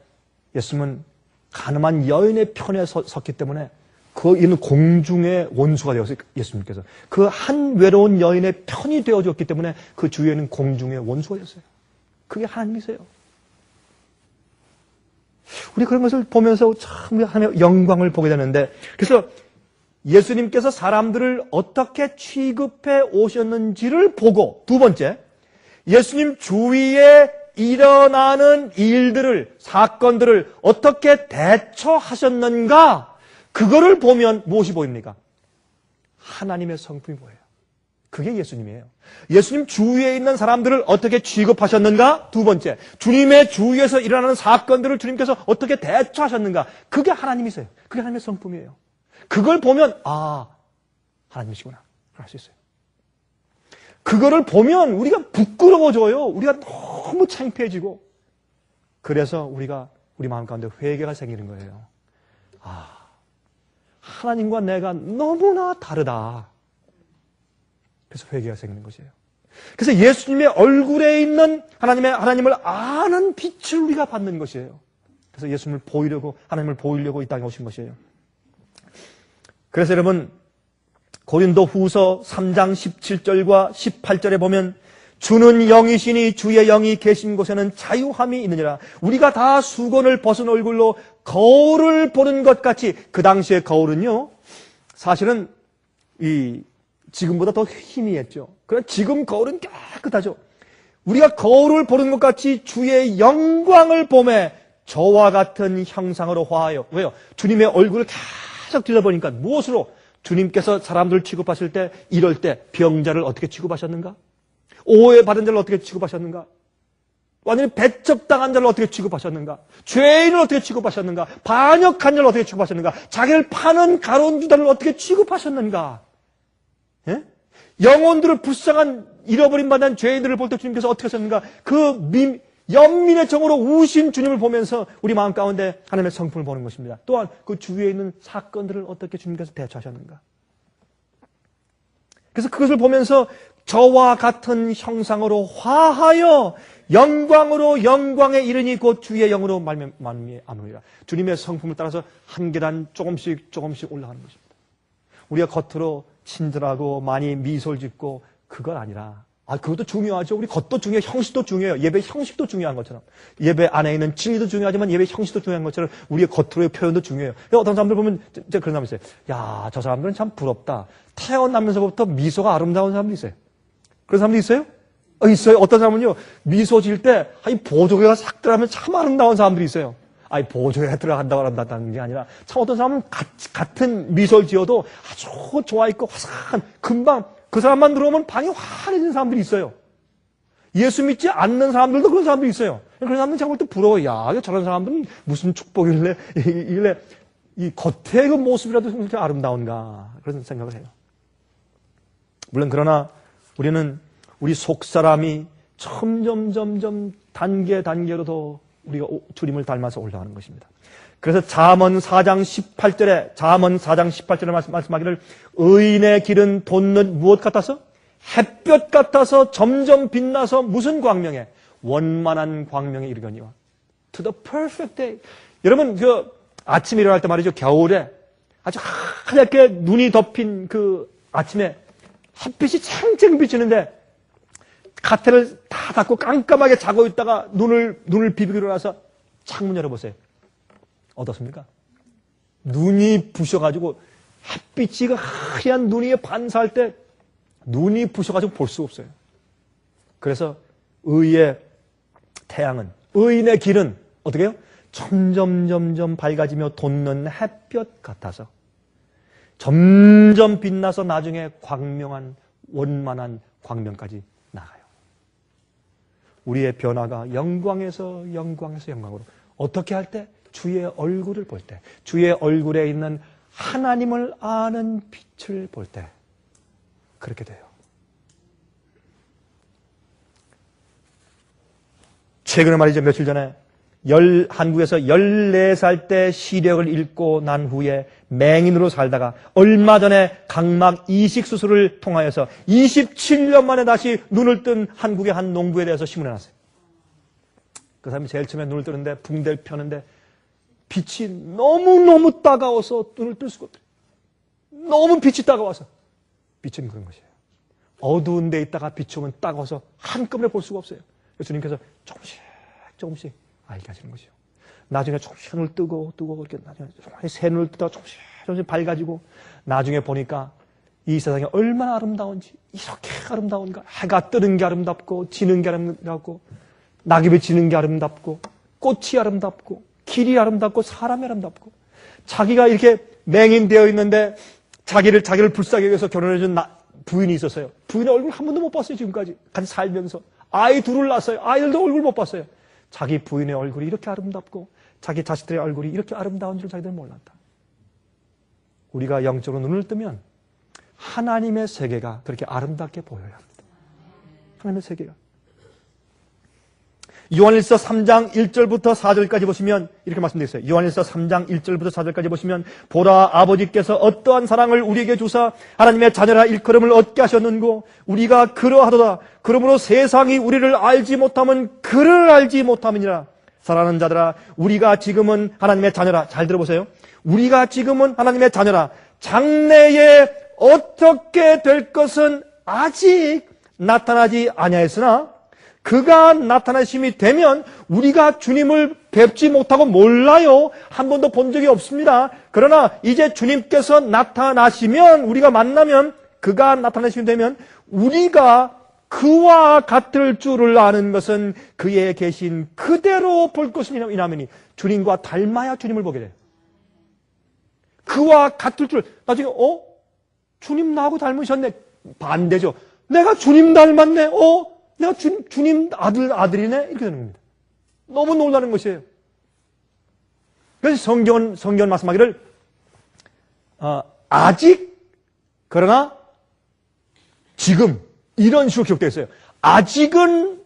예수님은 가늠한 여인의 편에 섰기 때문에 그 이는 공중의 원수가 되었어요. 예수님께서. 그 한 외로운 여인의 편이 되어줬기 때문에 그 주위에는 공중의 원수가 되었어요. 그게 하나님이세요. 우리 그런 것을 보면서 참 하나님의 영광을 보게 되는데 그래서 예수님께서 사람들을 어떻게 취급해 오셨는지를 보고 두 번째 예수님 주위에 일어나는 일들을 사건들을 어떻게 대처하셨는가 그거를 보면 무엇이 보입니까? 하나님의 성품이 보여요. 그게 예수님이에요. 예수님 주위에 있는 사람들을 어떻게 취급하셨는가? 두 번째, 주님의 주위에서 일어나는 사건들을 주님께서 어떻게 대처하셨는가? 그게 하나님이세요. 그게 하나님의 성품이에요. 그걸 보면 하나님이시구나 알 수 있어요. 그거를 보면 우리가 부끄러워져요. 우리가 너무 창피해지고 그래서 우리 마음 가운데 회개가 생기는 거예요. 하나님과 내가 너무나 다르다. 그래서 회개가 생기는 것이에요. 그래서 예수님의 얼굴에 있는 하나님을 아는 빛을 우리가 받는 것이에요. 그래서 예수님을 보이려고, 하나님을 보이려고 이 땅에 오신 것이에요. 그래서 여러분, 고린도 후서 3장 17절과 18절에 보면 주는 영이시니 주의 영이 계신 곳에는 자유함이 있느니라. 우리가 다 수건을 벗은 얼굴로 거울을 보는 것 같이 그 당시의 거울은요, 사실은 지금보다 더 희미했죠. 그러나 지금 거울은 깨끗하죠. 우리가 거울을 보는 것 같이 주의 영광을 보매 저와 같은 형상으로 화하여. 왜요? 주님의 얼굴을 계속 들여다보니까 무엇으로? 주님께서 사람들을 취급하실 때, 이럴 때 병자를 어떻게 취급하셨는가? 오해받은 자를 어떻게 취급하셨는가? 완전히 배척당한 자를 어떻게 취급하셨는가? 죄인을 어떻게 취급하셨는가? 반역한 자를 어떻게 취급하셨는가? 자기를 파는 가로운 유다를 어떻게 취급하셨는가? 예? 영혼들을 불쌍한 잃어버린 받은 죄인들을 볼 때 주님께서 어떻게 하셨는가? 그 연민의 정으로 우신 주님을 보면서 우리 마음 가운데 하나님의 성품을 보는 것입니다. 또한 그 주위에 있는 사건들을 어떻게 주님께서 대처하셨는가? 그래서 그것을 보면서 저와 같은 형상으로 화하여 영광으로 영광에 이르니 곧 주의 영으로 말미암으리라. 주님의 성품을 따라서 한 계단 조금씩 올라가는 것입니다. 우리가 겉으로 친절하고 많이 미소를 짓고 그건 아니라, 그것도 중요하죠. 우리 겉도 중요해요. 형식도 중요해요. 예배 형식도 중요한 것처럼, 예배 안에 있는 진리도 중요하지만 예배 형식도 중요한 것처럼 우리의 겉으로의 표현도 중요해요. 어떤 사람들 보면 그런 사람 있어요. 야, 저 사람들은 참 부럽다. 태어나면서부터 미소가 아름다운 사람도 있어요. 그런 사람도 있어요? 있어요. 어떤 사람은요, 미소 지을 때, 보조개가 싹 들어가면 참 아름다운 사람들이 있어요. 보조개가 들어간다고 한다는 게 아니라, 참 어떤 사람은 같은 미소를 지어도 아주 좋아있고 화사한, 금방 그 사람만 들어오면 방이 환해진 사람들이 있어요. 예수 믿지 않는 사람들도 그런 사람들이 있어요. 그런 사람들은 제가 볼 때 부러워요. 야, 저런 사람들은 무슨 축복이길래, 이 겉의 그 모습이라도 그렇게 아름다운가. 그런 생각을 해요. 물론 그러나, 우리는 우리 속사람이 점점 단계로 더 우리가 주님을 닮아서 올라가는 것입니다. 그래서 잠언 4장 18절에 말씀하기를 의인의 길은 돋는 무엇 같아서? 햇볕 같아서 점점 빛나서 무슨 광명에? 원만한 광명에 이르거니와. To the perfect day. 여러분, 아침에 일어날 때 말이죠. 겨울에 아주 하얗게 눈이 덮인 그 아침에 햇빛이 챙챙 비치는데 가태를 다 닫고 깜깜하게 자고 있다가 눈을 비비고 일어나서 창문 열어보세요. 어떻습니까? 눈이 부셔가지고 햇빛이 그 하얀 눈 위에 반사할 때 눈이 부셔가지고 볼 수 없어요. 그래서 의의 태양은, 의인의 길은 어떻게 해요? 점점 밝아지며 돋는 햇볕 같아서 점점 빛나서 나중에 광명한 원만한 광명까지 나가요. 우리의 변화가 영광에서 영광으로 어떻게 할 때? 주의 얼굴을 볼 때, 주의 얼굴에 있는 하나님을 아는 빛을 볼 때 그렇게 돼요. 최근에 말이죠. 며칠 전에 한국에서 14살 때 시력을 잃고 난 후에 맹인으로 살다가 얼마 전에 각막 이식 수술을 통하여서 27년 만에 다시 눈을 뜬 한국의 한 농부에 대해서 신문에 났어요. 그 사람이 제일 처음에 눈을 뜨는데 붕대를 펴는데 빛이 너무너무 따가워서 눈을 뜰 수가 없어요. 너무 빛이 따가워서. 빛은 그런 것이에요. 어두운 데 있다가 빛이 오면 따가워서 한꺼번에 볼 수가 없어요. 주님께서 조금씩 알게 하시는 것이요. 나중에 조금씩 눈을 뜨고 이렇게 나중에 새 눈을 뜨다가 조금씩 밝아지고 나중에 보니까 이 세상이 얼마나 아름다운지, 이렇게 아름다운가. 해가 뜨는 게 아름답고 지는 게 아름답고 낙엽이 지는 게 아름답고 꽃이 아름답고 길이 아름답고 사람이 아름답고 자기가 이렇게 맹인되어 있는데 자기를 불쌍히 여겨서 결혼해준 부인이 있었어요. 부인의 얼굴 한 번도 못 봤어요. 지금까지 같이 살면서 아이 둘을 낳았어요. 아이들도 얼굴 못 봤어요. 자기 부인의 얼굴이 이렇게 아름답고 자기 자식들의 얼굴이 이렇게 아름다운 줄 자기들은 몰랐다. 우리가 영적으로 눈을 뜨면 하나님의 세계가 그렇게 아름답게 보여야 합니다. 하나님의 세계가. 요한일서 3장 1절부터 4절까지 보시면 이렇게 말씀되어 있어요. 요한일서 3장 1절부터 4절까지 보시면 보라 아버지께서 어떠한 사랑을 우리에게 주사 하나님의 자녀라 일컬음을 얻게 하셨는고 우리가 그러하도다. 그러므로 세상이 우리를 알지 못하면 그를 알지 못함이니라. 사랑하는 자들아 우리가 지금은 하나님의 자녀라. 잘 들어보세요. 우리가 지금은 하나님의 자녀라. 장래에 어떻게 될 것은 아직 나타나지 아니하였으나 그가 나타나심이 되면 우리가 주님을 뵙지 못하고 몰라요. 한 번도 본 적이 없습니다. 그러나 이제 주님께서 나타나시면 우리가 만나면 그가 나타나심이 되면 우리가 그와 같을 줄을 아는 것은 그에 계신 그대로 볼 것이니라면 주님과 닮아야 주님을 보게 돼요. 그와 같을 줄 나중에 주님 나하고 닮으셨네. 반대죠. 내가 주님 닮았네. 내가 주님 아들이네. 이렇게 되는 겁니다. 너무 놀라는 것이에요. 그래서 성경은 말씀하기를, 아직, 그러나, 지금, 이런 식으로 기록되어 있어요. 아직은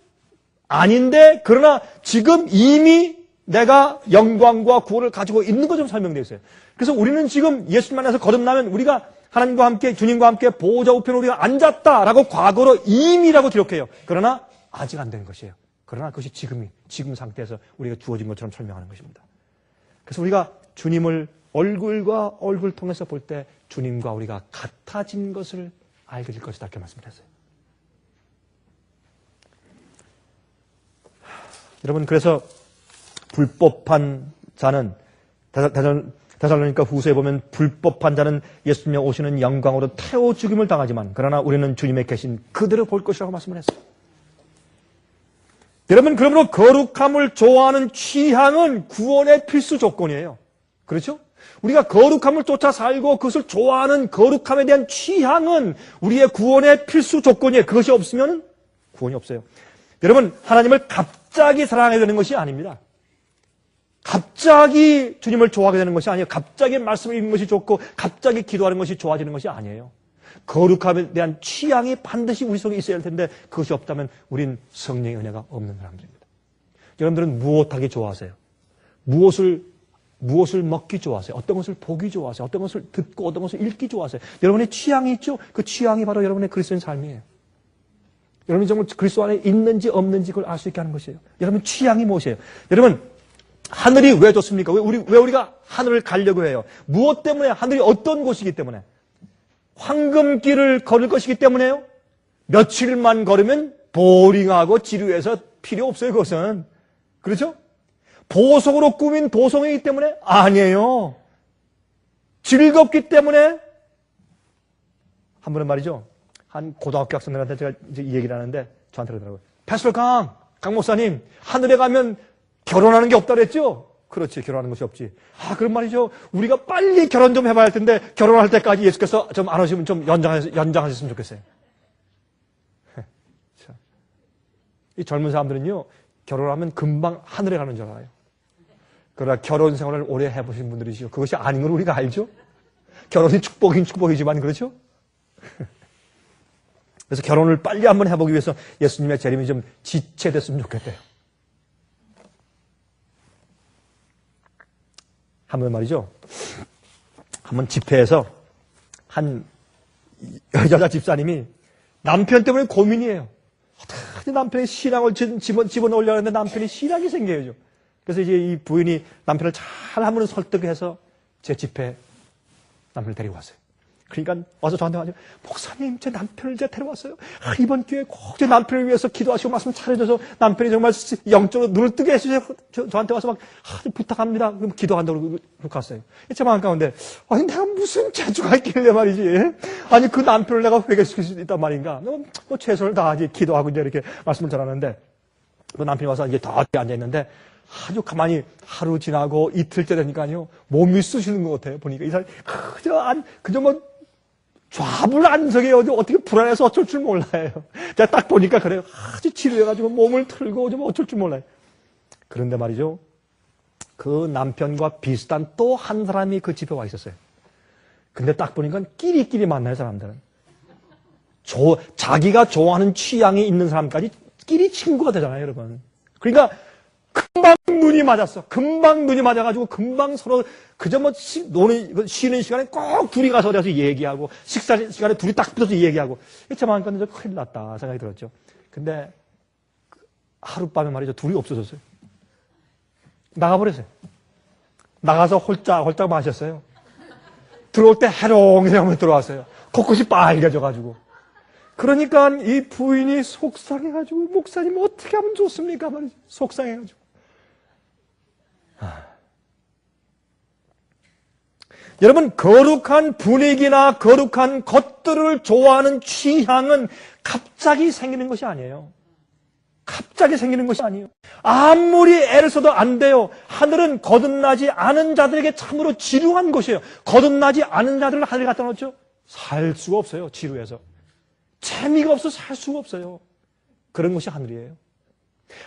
아닌데, 그러나 지금 이미 내가 영광과 구원을 가지고 있는 것처럼 설명되어 있어요. 그래서 우리는 지금 예수님 안에서 거듭나면 우리가 하나님과 함께, 주님과 함께 보호자 우편에 우리가 앉았다라고 과거로 이미라고 기록해요. 그러나 아직 안 되는 것이에요. 그러나 그것이 지금 상태에서 우리가 주어진 것처럼 설명하는 것입니다. 그래서 우리가 주님을 얼굴과 얼굴 통해서 볼 때 주님과 우리가 같아진 것을 알게 될 것이다. 이렇게 말씀드렸어요. 여러분, 그래서 불법한 자는 데살로니가 후서에 보면 불법한 자는 예수님이 오시는 영광으로 태워 죽임을 당하지만 그러나 우리는 주님의 계신 그대로 볼 것이라고 말씀을 했어요. 여러분, 그러므로 거룩함을 좋아하는 취향은 구원의 필수 조건이에요. 그렇죠? 우리가 거룩함을 쫓아 살고 그것을 좋아하는 거룩함에 대한 취향은 우리의 구원의 필수 조건이에요. 그것이 없으면 구원이 없어요. 여러분, 하나님을 갑자기 사랑하게 되는 것이 아닙니다. 갑자기 주님을 좋아하게 되는 것이 아니에요. 갑자기 말씀을 읽는 것이 좋고 갑자기 기도하는 것이 좋아지는 것이 아니에요. 거룩함에 대한 취향이 반드시 우리 속에 있어야 할 텐데 그것이 없다면 우린 성령의 은혜가 없는 사람들입니다. 여러분들은 무엇하기 좋아하세요? 무엇을 먹기 좋아하세요? 어떤 것을 보기 좋아하세요? 어떤 것을 듣고 어떤 것을 읽기 좋아하세요? 여러분의 취향이 있죠? 그 취향이 바로 여러분의 그리스도인 삶이에요. 여러분이 정말 그리스도 안에 있는지 없는지 그걸 알 수 있게 하는 것이에요. 여러분 취향이 무엇이에요? 여러분 하늘이 왜 좋습니까? 왜 우리가 하늘을 가려고 해요? 무엇 때문에? 하늘이 어떤 곳이기 때문에? 황금길을 걸을 것이기 때문에요? 며칠만 걸으면 보링하고 지루해서 필요 없어요, 그것은. 그렇죠? 보석으로 꾸민 도성이기 때문에? 아니에요. 즐겁기 때문에? 한 번은 말이죠. 한 고등학교 학생들한테 제가 이제 이 얘기를 하는데 저한테 그러더라고요. 패스터 강 목사님, 하늘에 가면 결혼하는 게 없다 그랬죠? 그렇지, 결혼하는 것이 없지. 그런 말이죠. 우리가 빨리 결혼 좀 해봐야 할 텐데, 결혼할 때까지 예수께서 좀 안 오시면 좀 연장하셨으면 좋겠어요. 이 젊은 사람들은요, 결혼하면 금방 하늘에 가는 줄 알아요. 그러나 결혼 생활을 오래 해보신 분들이시죠. 그것이 아닌 걸 우리가 알죠? 결혼이 축복인 축복이지만, 그렇죠? 그래서 결혼을 빨리 한번 해보기 위해서 예수님의 재림이 좀 지체됐으면 좋겠대요. 한번 말이죠. 한번 집회에서 한 여자 집사님이 남편 때문에 고민이에요. 어떻게 남편이 신앙을 집어넣으려고 하는데 남편이 신앙이 생겨야죠. 그래서 이제 이 부인이 남편을 잘 한번 설득해서 제 집회에 남편을 데리고 왔어요. 그러니까 와서 저한테 말해요. 목사님, 제 남편을 제가 데려왔어요. 이번 기회에 꼭 제 남편을 위해서 기도하시고 말씀 잘해줘서 남편이 정말 영적으로 눈을 뜨게 해주세요. 저한테 와서 막 부탁합니다. 그럼 기도한다고 그러고 갔어요. 제 마음 가운데 아니 내가 무슨 재주가 있길래 말이지. 아니 그 남편을 내가 회개시킬 수 있단 말인가. 뭐 최선을 다하지 기도하고 이제 이렇게 말씀을 전하는데 그 남편이 와서 이제 다 앉아있는데 아주 가만히 하루 지나고 이틀째 되니까요. 몸이 쑤시는 것 같아요. 보니까 이 사람이 그저 뭐 좌불안석이에요. 어떻게 불안해서 어쩔 줄 몰라요. 제가 딱 보니까 그래요. 아주 지루해가지고 몸을 틀고 좀 어쩔 줄 몰라요. 그런데 말이죠. 그 남편과 비슷한 또 한 사람이 그 집에 와 있었어요. 근데 딱 보니까 끼리끼리 만나요, 사람들은. 자기가 좋아하는 취향이 있는 사람까지 끼리 친구가 되잖아요, 여러분. 그러니까 금방 눈이 맞았어. 금방 눈이 맞아가지고 금방 서로 그저 뭐 쉬는 시간에 꼭 둘이 가서 어디 가서 얘기하고 식사 시간에 둘이 딱 붙어서 얘기하고 참 하니까 이제 큰일 났다 생각이 들었죠. 근데 하룻밤에 말이죠. 둘이 없어졌어요. 나가버렸어요. 나가서 홀짝 마셨어요. 들어올 때 해롱해롱 들어왔어요. 코끝이 빨개져가지고. 그러니까 이 부인이 속상해가지고 목사님 어떻게 하면 좋습니까? 말이죠. 속상해가지고. 여러분 거룩한 분위기나 거룩한 것들을 좋아하는 취향은 갑자기 생기는 것이 아니에요. 갑자기 생기는 것이 아니에요. 아무리 애를 써도 안 돼요. 하늘은 거듭나지 않은 자들에게 참으로 지루한 곳이에요. 거듭나지 않은 자들을 하늘에 갖다 놓죠. 살 수가 없어요. 지루해서. 재미가 없어서 살 수가 없어요. 그런 것이 하늘이에요.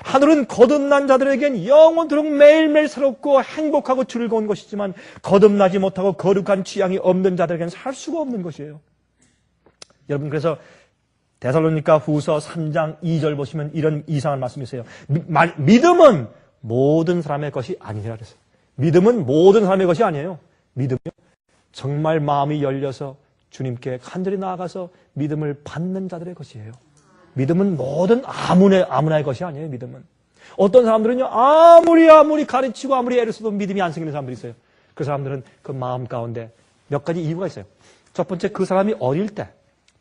하늘은 거듭난 자들에겐 영원토록 매일매일 새롭고 행복하고 즐거운 것이지만 거듭나지 못하고 거룩한 취향이 없는 자들에게는 살 수가 없는 것이에요. 여러분, 그래서 데살로니가 후서 3장 2절 보시면 이런 이상한 말씀이 있어요. 믿음은 모든 사람의 것이 아니라 그랬어요. 믿음은 모든 사람의 것이 아니에요. 믿음은 정말 마음이 열려서 주님께 간절히 나아가서 믿음을 받는 자들의 것이에요. 믿음은 모든 아무나의 것이 아니에요. 믿음은. 어떤 사람들은요, 아무리 가르치고 아무리 애를 써도 믿음이 안 생기는 사람들이 있어요. 그 사람들은 그 마음 가운데 몇 가지 이유가 있어요. 첫 번째, 그 사람이 어릴 때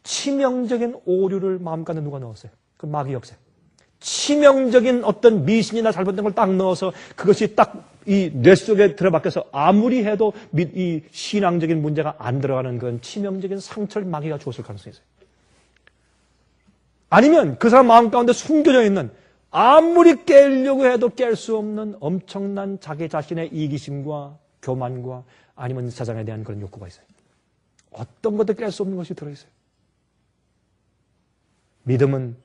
치명적인 오류를 마음 가운데 누가 넣었어요? 그 마귀 역세. 치명적인 어떤 미신이나 잘못된 걸 딱 넣어서 그것이 딱 이 뇌 속에 들어박혀서 아무리 해도 이 신앙적인 문제가 안 들어가는 그런 치명적인 상처를 마귀가 주었을 가능성이 있어요. 아니면 그 사람 마음 가운데 숨겨져 있는 아무리 깨려고 해도 깰 수 없는 엄청난 자기 자신의 이기심과 교만과 아니면 세상에 대한 그런 욕구가 있어요. 어떤 것도 깰 수 없는 것이 들어있어요. 믿음은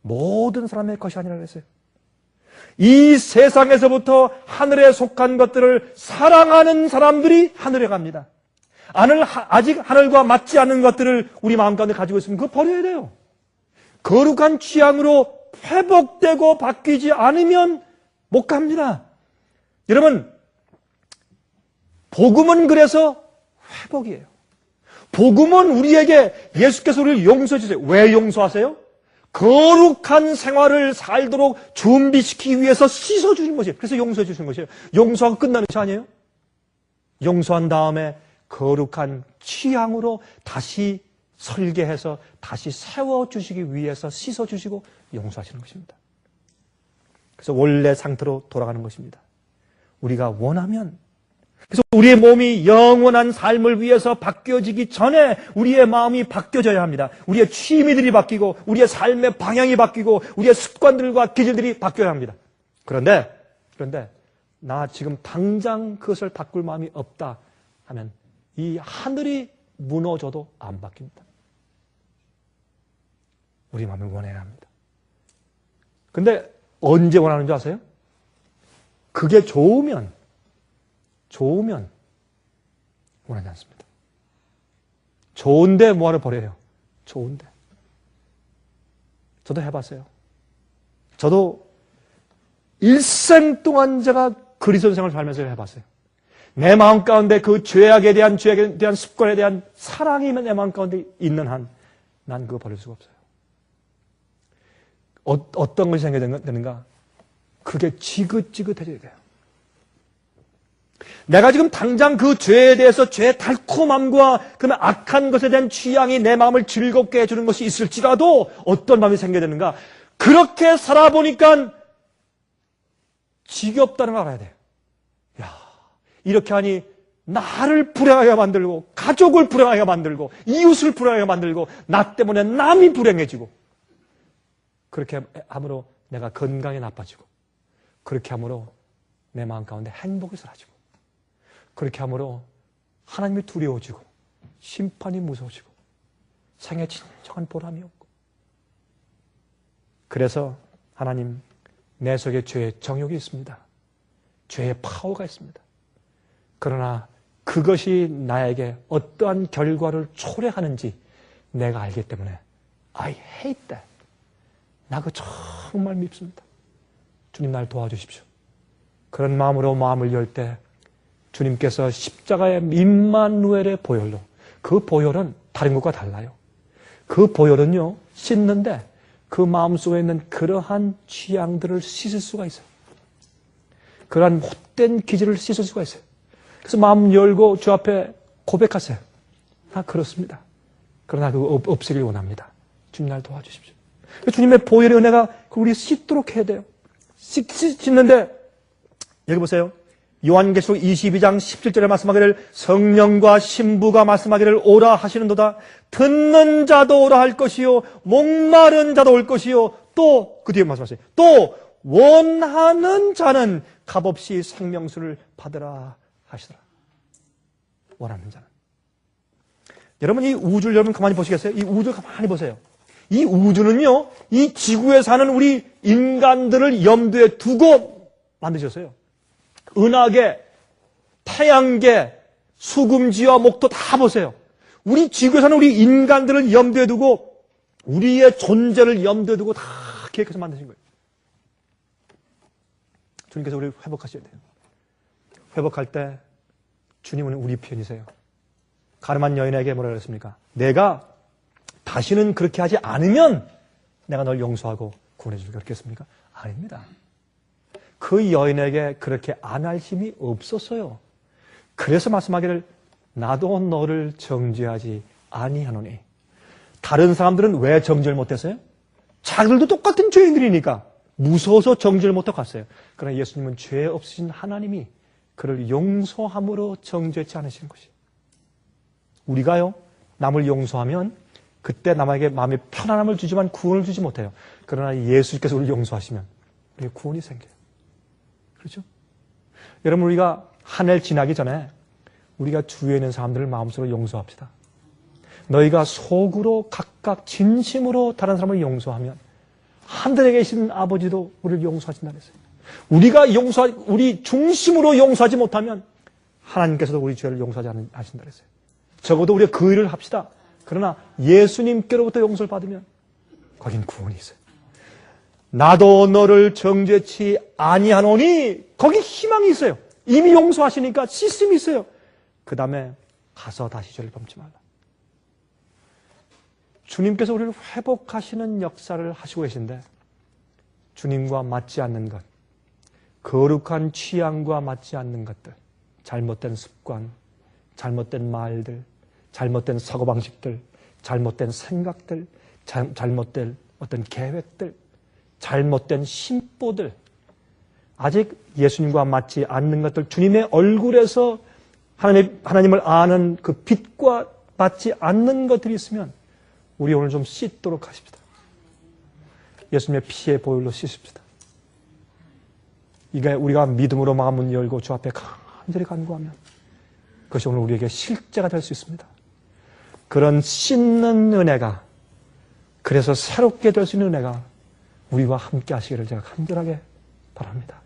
모든 사람의 것이 아니라 그랬어요. 이 세상에서부터 하늘에 속한 것들을 사랑하는 사람들이 하늘에 갑니다. 아직 하늘과 맞지 않는 것들을 우리 마음 가운데 가지고 있으면 그거 버려야 돼요. 거룩한 취향으로 회복되고 바뀌지 않으면 못 갑니다. 여러분, 복음은 그래서 회복이에요. 복음은 우리에게 예수께서 우리를 용서해 주세요. 왜 용서하세요? 거룩한 생활을 살도록 준비시키기 위해서 씻어주신 것이에요. 그래서 용서해 주신 것이에요. 용서하고 끝나는 것이 아니에요. 용서한 다음에 거룩한 취향으로 다시 설계해서 다시 세워주시기 위해서 씻어주시고 용서하시는 것입니다. 그래서 원래 상태로 돌아가는 것입니다. 우리가 원하면, 그래서 우리의 몸이 영원한 삶을 위해서 바뀌어지기 전에 우리의 마음이 바뀌어져야 합니다. 우리의 취미들이 바뀌고 우리의 삶의 방향이 바뀌고 우리의 습관들과 기질들이 바뀌어야 합니다. 그런데 나 지금 당장 그것을 바꿀 마음이 없다 하면 이 하늘이 무너져도 안 바뀝니다. 우리 마음을 원해야 합니다. 근데 언제 원하는 줄 아세요? 그게 좋으면 원하지 않습니다. 좋은데 뭐하러 버려요? 좋은데. 저도 해봤어요. 저도 일생 동안 제가 그리스도 생활을 살면서 해봤어요. 내 마음 가운데 그 죄악에 대한 습관에 대한 사랑이 내 마음 가운데 있는 한 난 그거 버릴 수가 없어요. 어떤 것이 생겨야 되는가? 그게 지긋지긋해져야 돼요. 내가 지금 당장 그 죄에 대해서 죄의 달콤함과 그 악한 것에 대한 취향이 내 마음을 즐겁게 해주는 것이 있을지라도 어떤 마음이 생겨야 되는가? 그렇게 살아보니까 지겹다는 걸 알아야 돼요. 야, 이렇게 하니 나를 불행하게 만들고 가족을 불행하게 만들고 이웃을 불행하게 만들고 나 때문에 남이 불행해지고 그렇게 함으로 내가 건강이 나빠지고 그렇게 함으로 내 마음 가운데 행복이 사라지고 그렇게 함으로 하나님이 두려워지고 심판이 무서워지고 생에 진정한 보람이 없고 그래서 하나님 내 속에 죄의 정욕이 있습니다. 죄의 파워가 있습니다. 그러나 그것이 나에게 어떠한 결과를 초래하는지 내가 알기 때문에 I hate that. 나 그거 정말 밉습니다. 주님 날 도와주십시오. 그런 마음으로 마음을 열 때 주님께서 십자가의 임마누엘의 보혈로 그 보혈은 다른 것과 달라요. 그 보혈은요 씻는데 그 마음속에 있는 그러한 취향들을 씻을 수가 있어요. 그러한 헛된 기질을 씻을 수가 있어요. 그래서 마음 열고 주 앞에 고백하세요. 아 그렇습니다. 그러나 그거 없애길 원합니다. 주님 날 도와주십시오. 주님의 보혈의 은혜가 우리 씻도록 해야 돼요. 씻는데 여기 보세요. 요한계시록 22장 17절에 말씀하기를 성령과 신부가 말씀하기를 오라 하시는도다. 듣는 자도 오라 할 것이요 목마른 자도 올 것이요 또 그 뒤에 말씀하세요. 또 원하는 자는 값없이 생명수를 받으라 하시더라. 원하는 자는. 여러분, 이 우주를 여러분 가만히 보시겠어요? 이 우주를 가만히 보세요. 이 우주는요, 이 지구에 사는 우리 인간들을 염두에 두고 만드셨어요. 은하계, 태양계, 수금지와 목도 다 보세요. 우리 지구에 사는 우리 인간들을 염두에 두고 우리의 존재를 염두에 두고 다 계획해서 만드신 거예요. 주님께서 우리를 회복하셔야 돼요. 회복할 때 주님은 우리 편이세요. 가늠한 여인에게 뭐라 그랬습니까? 내가 다시는 그렇게 하지 않으면 내가 널 용서하고 구원해 줄게 그랬겠습니까? 아닙니다. 그 여인에게 그렇게 안 할 힘이 없었어요. 그래서 말씀하기를 나도 너를 정죄하지 아니하노니. 다른 사람들은 왜 정죄를 못했어요? 자기들도 똑같은 죄인들이니까 무서워서 정죄를 못하고 갔어요. 그러나 예수님은 죄 없으신 하나님이 그를 용서함으로 정죄치 않으시는 것이에요. 우리가요, 남을 용서하면 그때 남에게 마음의 편안함을 주지만 구원을 주지 못해요. 그러나 예수께서 우리를 용서하시면 우리에게 구원이 생겨요. 그렇죠? 여러분, 우리가 한 해를 지나기 전에 우리가 주위에 있는 사람들을 마음속으로 용서합시다. 너희가 속으로 각각 진심으로 다른 사람을 용서하면 하늘에 계신 아버지도 우리를 용서하신다 그랬어요. 우리 중심으로 용서하지 못하면 하나님께서도 우리 죄를 용서하지 않으신다 그랬어요. 적어도 우리가 그 일을 합시다. 그러나 예수님께로부터 용서를 받으면 거긴 구원이 있어요. 나도 너를 정죄치 아니하노니 거기 희망이 있어요. 이미 용서하시니까 시스템이 있어요. 그 다음에 가서 다시 죄를 범치 말라. 주님께서 우리를 회복하시는 역사를 하시고 계신데 주님과 맞지 않는 것, 거룩한 취향과 맞지 않는 것들, 잘못된 습관, 잘못된 말들, 잘못된 사고방식들, 잘못된 생각들, 잘못된 어떤 계획들, 잘못된 심보들, 아직 예수님과 맞지 않는 것들, 주님의 얼굴에서 하나님을 아는 그 빛과 맞지 않는 것들이 있으면 우리 오늘 좀 씻도록 하십시다. 예수님의 피의 보혈로 씻읍시다. 이게 우리가 믿음으로 마음을 열고 주 앞에 간절히 간구하면 그것이 오늘 우리에게 실제가 될 수 있습니다. 그런 씻는 은혜가, 그래서 새롭게 될 수 있는 은혜가 우리와 함께 하시기를 제가 간절하게 바랍니다.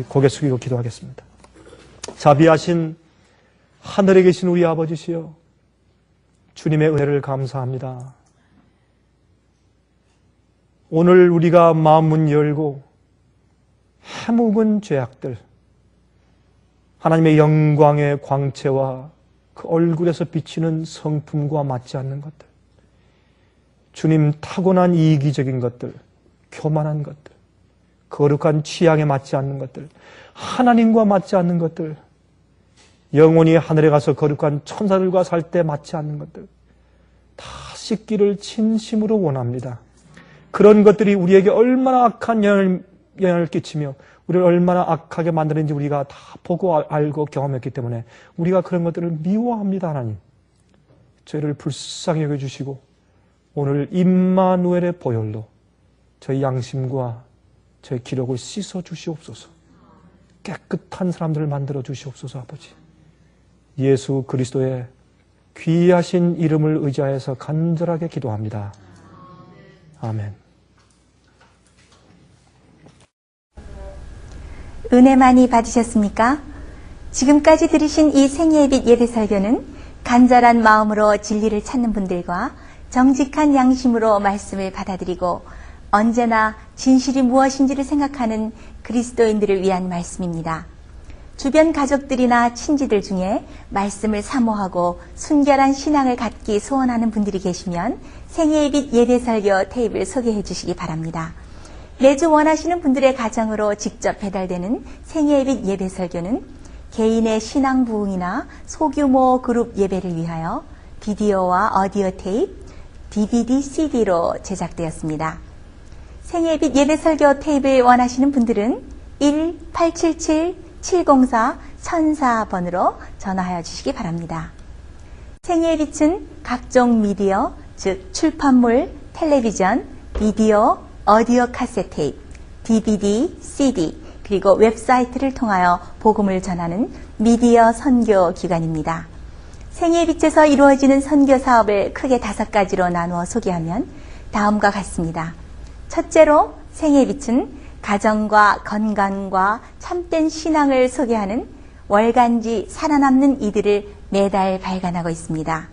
고개 숙이고 기도하겠습니다. 자비하신 하늘에 계신 우리 아버지시여, 주님의 은혜를 감사합니다. 오늘 우리가 마음문 열고 해묵은 죄악들, 하나님의 영광의 광채와 그 얼굴에서 비치는 성품과 맞지 않는 것들, 주님 타고난 이기적인 것들, 교만한 것들, 거룩한 취향에 맞지 않는 것들, 하나님과 맞지 않는 것들, 영원히 하늘에 가서 거룩한 천사들과 살 때 맞지 않는 것들 다 씻기를 진심으로 원합니다. 그런 것들이 우리에게 얼마나 악한 영향을 끼치며 우리를 얼마나 악하게 만드는지 우리가 다 보고 알고 경험했기 때문에 우리가 그런 것들을 미워합니다. 하나님, 저희를 불쌍히 여겨주시고 오늘 임마누엘의 보혈로 저희 양심과 저희 기록을 씻어 주시옵소서. 깨끗한 사람들을 만들어 주시옵소서. 아버지, 예수 그리스도의 귀하신 이름을 의지하여서 간절하게 기도합니다. 아멘.
은혜 많이 받으셨습니까? 지금까지 들으신 이 생애의 빛 예배 설교는 간절한 마음으로 진리를 찾는 분들과 정직한 양심으로 말씀을 받아들이고 언제나 진실이 무엇인지를 생각하는 그리스도인들을 위한 말씀입니다. 주변 가족들이나 친지들 중에 말씀을 사모하고 순결한 신앙을 갖기 소원하는 분들이 계시면 생애의 빛 예배 설교 테이프를 소개해 주시기 바랍니다. 매주 원하시는 분들의 가정으로 직접 배달되는 생애의 빛 예배 설교는 개인의 신앙 부흥이나 소규모 그룹 예배를 위하여 비디오와 오디오 테이프, DVD, CD로 제작되었습니다. 생애의 빛 예배 설교 테이프를 원하시는 분들은 1-877-704-1004번으로 전화하여 주시기 바랍니다. 생애의 빛은 각종 미디어, 즉 출판물, 텔레비전, 비디오, 오디오 카세트 테이프, DVD, CD, 그리고 웹사이트를 통하여 복음을 전하는 미디어 선교 기관입니다. 생애의 빛에서 이루어지는 선교 사업을 크게 5가지로 나누어 소개하면 다음과 같습니다. 첫째로 생애의 빛은 가정과 건강과 참된 신앙을 소개하는 월간지 살아남는 이들을 매달 발간하고 있습니다.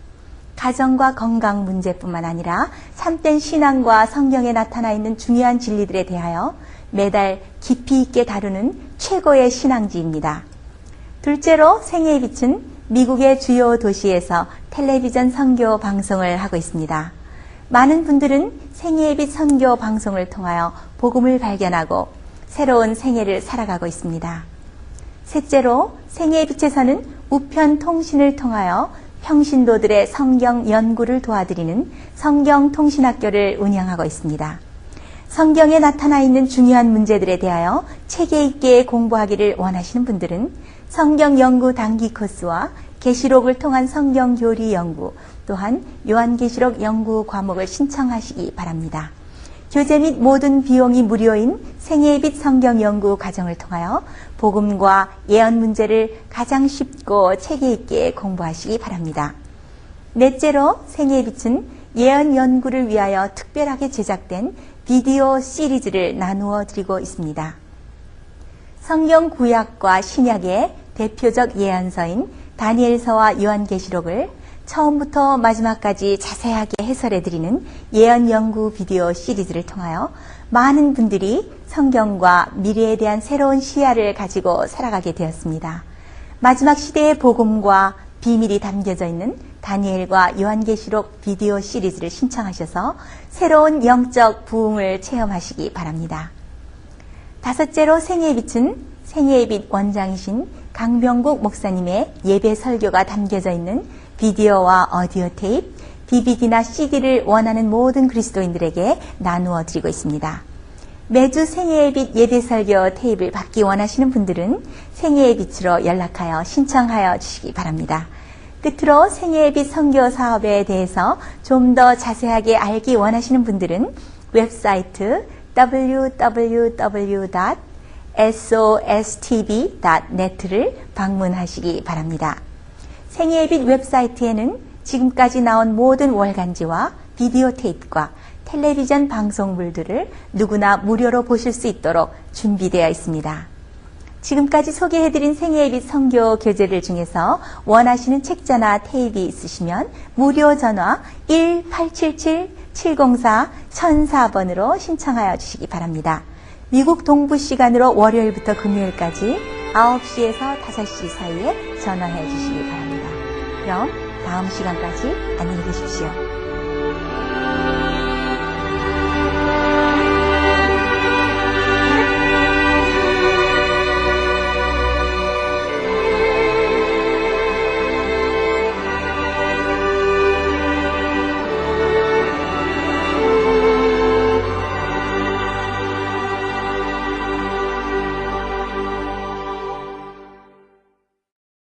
가정과 건강 문제뿐만 아니라 참된 신앙과 성경에 나타나 있는 중요한 진리들에 대하여 매달 깊이 있게 다루는 최고의 신앙지입니다. 둘째로 생애의 빛은 미국의 주요 도시에서 텔레비전 선교 방송을 하고 있습니다. 많은 분들은 생애의 빛 선교 방송을 통하여 복음을 발견하고 새로운 생애를 살아가고 있습니다. 셋째로 생애의 빛에서는 우편 통신을 통하여 평신도들의 성경 연구를 도와드리는 성경통신학교를 운영하고 있습니다. 성경에 나타나 있는 중요한 문제들에 대하여 체계 있게 공부하기를 원하시는 분들은 성경 연구 단기 코스와 계시록을 통한 성경 교리 연구, 또한 요한계시록 연구 과목을 신청하시기 바랍니다. 교재 및 모든 비용이 무료인 생애의 빛 성경 연구 과정을 통하여 복음과 예언 문제를 가장 쉽고 체계 있게 공부하시기 바랍니다. 넷째로 생애의 빛은 예언 연구를 위하여 특별하게 제작된 비디오 시리즈를 나누어 드리고 있습니다. 성경 구약과 신약의 대표적 예언서인 다니엘서와 요한계시록을 처음부터 마지막까지 자세하게 해설해 드리는 예언 연구 비디오 시리즈를 통하여 많은 분들이 성경과 미래에 대한 새로운 시야를 가지고 살아가게 되었습니다. 마지막 시대의 복음과 비밀이 담겨져 있는 다니엘과 요한계시록 비디오 시리즈를 신청하셔서 새로운 영적 부흥을 체험하시기 바랍니다. 다섯째로 생애의 빛은 생애의 빛 원장이신 강병국 목사님의 예배 설교가 담겨져 있는 비디오와 오디오 테이프, DVD나 CD를 원하는 모든 그리스도인들에게 나누어 드리고 있습니다. 매주 생애의 빛 예배 설교 테이프를 받기 원하시는 분들은 생애의 빛으로 연락하여 신청하여 주시기 바랍니다. 끝으로 생애의 빛 선교 사업에 대해서 좀 더 자세하게 알기 원하시는 분들은 웹사이트 www.sostv.net를 방문하시기 바랍니다. 생애의 빛 웹사이트에는 지금까지 나온 모든 월간지와 비디오 테이프과 텔레비전 방송물들을 누구나 무료로 보실 수 있도록 준비되어 있습니다. 지금까지 소개해드린 생애의 빛 선교 교재들 중에서 원하시는 책자나 테이프 있으시면 무료 전화 1877-704-1004번으로 신청하여 주시기 바랍니다. 미국 동부 시간으로 월요일부터 금요일까지 9시에서 5시 사이에 전화해 주시기 바랍니다. 그럼 다음 시간까지 안녕히 계십시오.